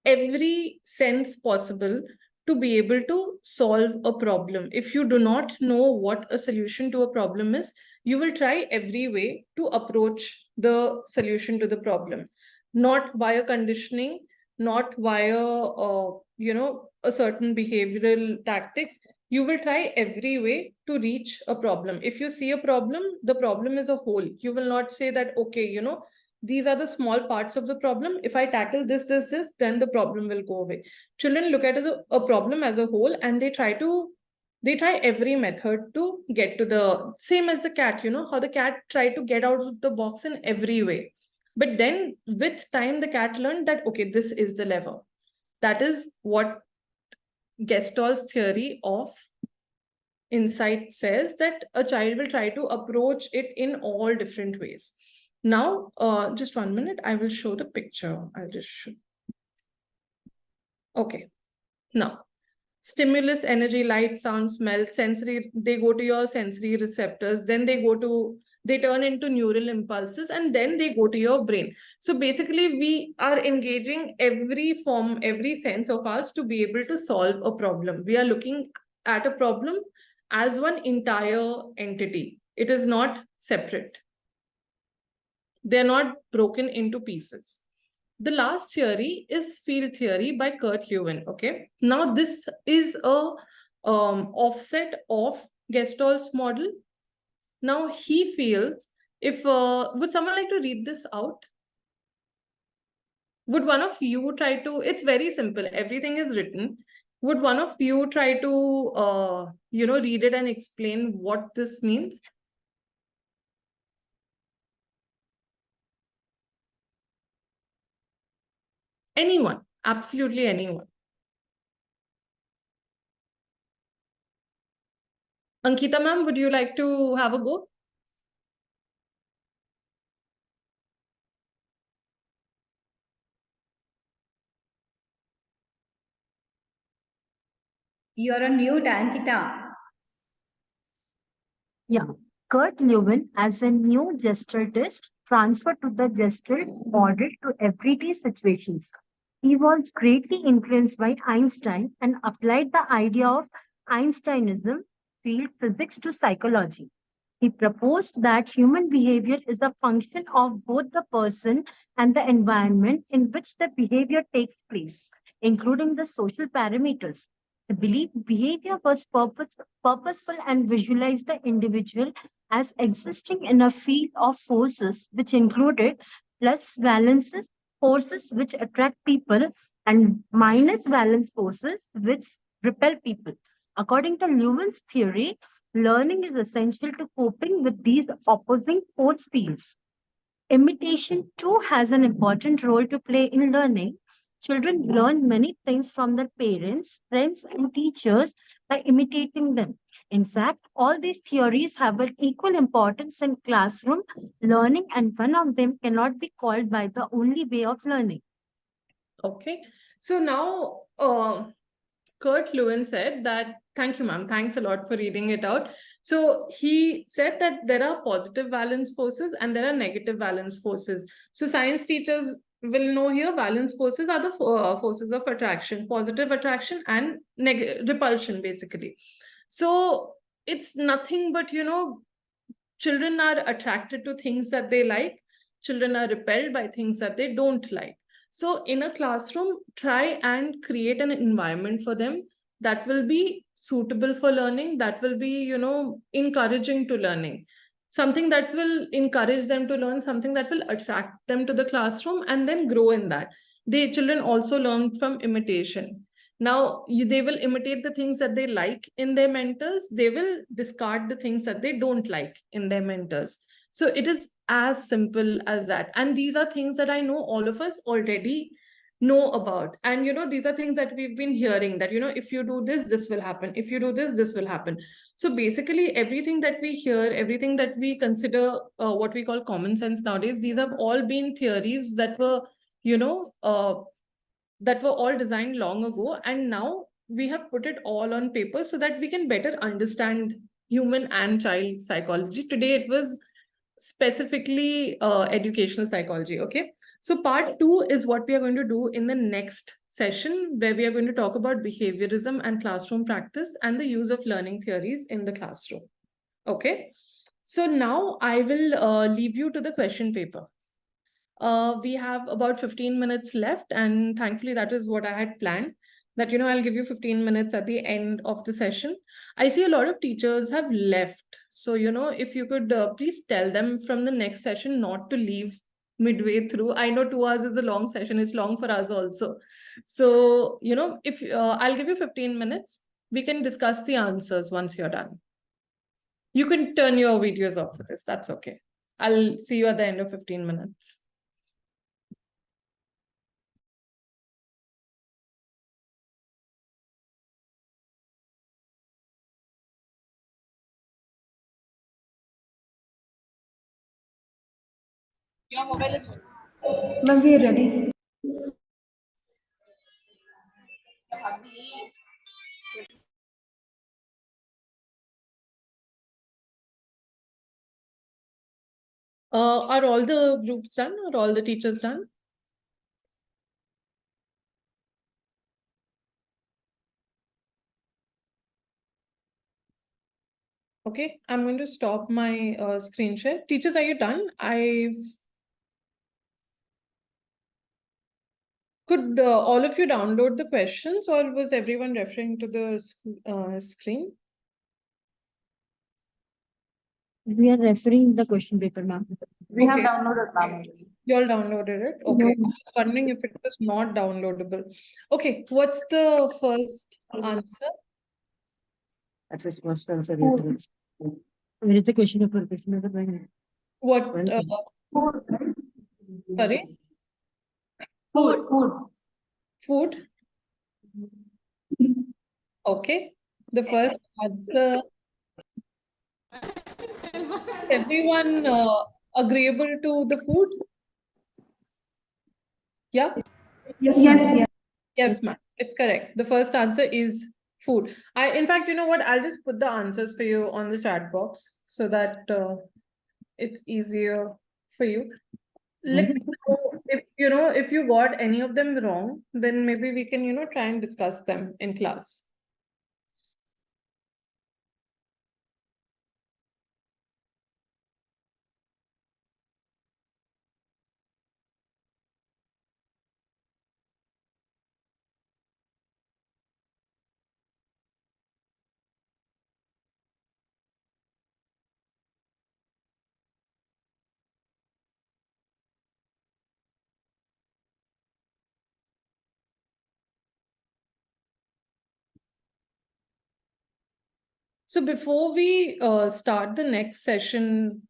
every sense possible to be able to solve a problem. If you do not know what a solution to a problem is, you will try every way to approach the solution to the problem, not via conditioning, not via a certain behavioral tactic. You will try every way to reach a problem. If you see a problem, the problem is a whole. You will not say that, okay, these are the small parts of the problem. If I tackle this, then the problem will go away. Children look at a problem as a whole, and they try every method to get to the same as the cat, how the cat tried to get out of the box in every way. But then with time, the cat learned that, okay, this is the lever. That is what Gestall's theory of insight says, that a child will try to approach it in all different ways. Now, just 1 minute, I will show the picture. I'll just show. Okay. Now, stimulus, energy, light, sound, smell, sensory, they go to your sensory receptors, then they turn into neural impulses, and then they go to your brain. So basically, we are engaging every sense of us to be able to solve a problem. We are looking at a problem as one entire entity. It is not separate. They're not broken into pieces. The last theory is field theory by Kurt Lewin. Okay. Now this is a offset of Gestall's model. Now he feels, if would someone like to read this out? Would one of you try to? It's very simple. Everything is written. Would one of you try to read it and explain what this means? Anyone, absolutely anyone. Ankita ma'am, would you like to have a go? You're on mute, Ankita. Yeah. Kurt Lewin, as a new gestureist, transferred to the gesture model to everyday situations. He was greatly influenced by Einstein and applied the idea of Einsteinism, field physics, to psychology. He proposed that human behavior is a function of both the person and the environment in which the behavior takes place, including the social parameters. The belief behavior was purposeful and visualized the individual as existing in a field of forces, which included plus valences, forces which attract people, and minus valence forces which repel people. According to Lewin's theory, learning is essential to coping with these opposing force fields. Imitation too has an important role to play in learning. Children learn many things from their parents, friends, and teachers by imitating them. In fact, all these theories have an equal importance in classroom learning, and one of them cannot be called by the only way of learning. Okay. So now, Kurt Lewin said that, thank you, ma'am. Thanks a lot for reading it out. So he said that there are positive valence forces and there are negative valence forces. So science teachers will know here valence forces are the forces of attraction, positive attraction and repulsion, basically. So it's nothing but, children are attracted to things that they like. Children are repelled by things that they don't like. So in a classroom, try and create an environment for them that will be suitable for learning, that will be, encouraging to learning. Something that will encourage them to learn, something that will attract them to the classroom and then grow in that. Children also learn from imitation. Now, they will imitate the things that they like in their mentors. They will discard the things that they don't like in their mentors. So it is as simple as that. And these are things that I know all of us already know about. And, these are things that we've been hearing that, if you do this, this will happen. If you do this, this will happen. So basically, everything that we hear, everything that we consider what we call common sense nowadays, these have all been theories that were, that were all designed long ago. And now we have put it all on paper so that we can better understand human and child psychology. Today it was specifically educational psychology. Okay. So part 2 is what we are going to do in the next session, where we are going to talk about behaviorism and classroom practice and the use of learning theories in the classroom. Okay. So now I will leave you to the question paper. We have about 15 minutes left, and thankfully that is what I had planned, that, I'll give you 15 minutes at the end of the session. I see a lot of teachers have left. So, if you could please tell them from the next session not to leave midway through. I know 2 hours is a long session. It's long for us also. So, if I'll give you 15 minutes, we can discuss the answers once you're done. You can turn your videos off for this. That's okay. I'll see you at the end of 15 minutes. Your mobile is. Ma'am, we are ready. Are all the groups done? Are all the teachers done? Okay, I'm going to stop my screen share. Teachers, are you done? Could all of you download the questions, or was everyone referring to the screen? We are referring the question paper, ma'am. We have downloaded ma'am. You all downloaded it? Okay. I was wondering if it was not downloadable. Okay, what's the first answer? That is first answer. Where is the question paper? Question paper. What? Sorry? Food. Okay. The first answer. Everyone agreeable to the food? Yeah? Yes, ma'am. It's correct. The first answer is food. In fact, you know what? I'll just put the answers for you on the chat box so that it's easier for you. Let me know if you got any of them wrong, then maybe we can, try and discuss them in class. So before we start the next session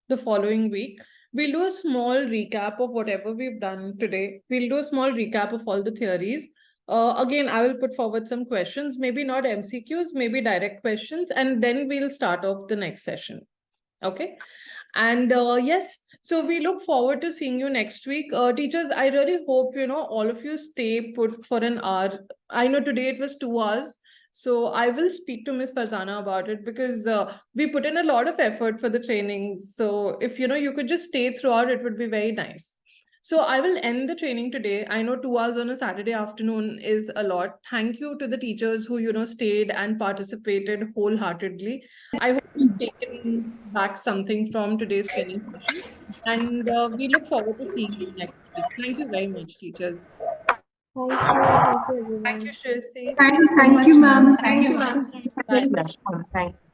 the following week, we'll do a small recap of whatever we've done today. We'll do a small recap of all the theories. Again, I will put forward some questions, maybe not MCQs, maybe direct questions, and then we'll start off the next session. Okay. And yes, so we look forward to seeing you next week. Teachers, I really hope, all of you stay put for an hour. I know today it was 2 hours. So I will speak to Ms. Farzana about it, because we put in a lot of effort for the training. So if, you could just stay throughout, it would be very nice. So I will end the training today. I know 2 hours on a Saturday afternoon is a lot. Thank you to the teachers who, stayed and participated wholeheartedly. I hope you've taken back something from today's training session. And we look forward to seeing you next week. Thank you very much, teachers. Thank you everyone. Thank you, Shreyasi. Thank you, ma'am. Thank you, ma'am. Bye. Thank you.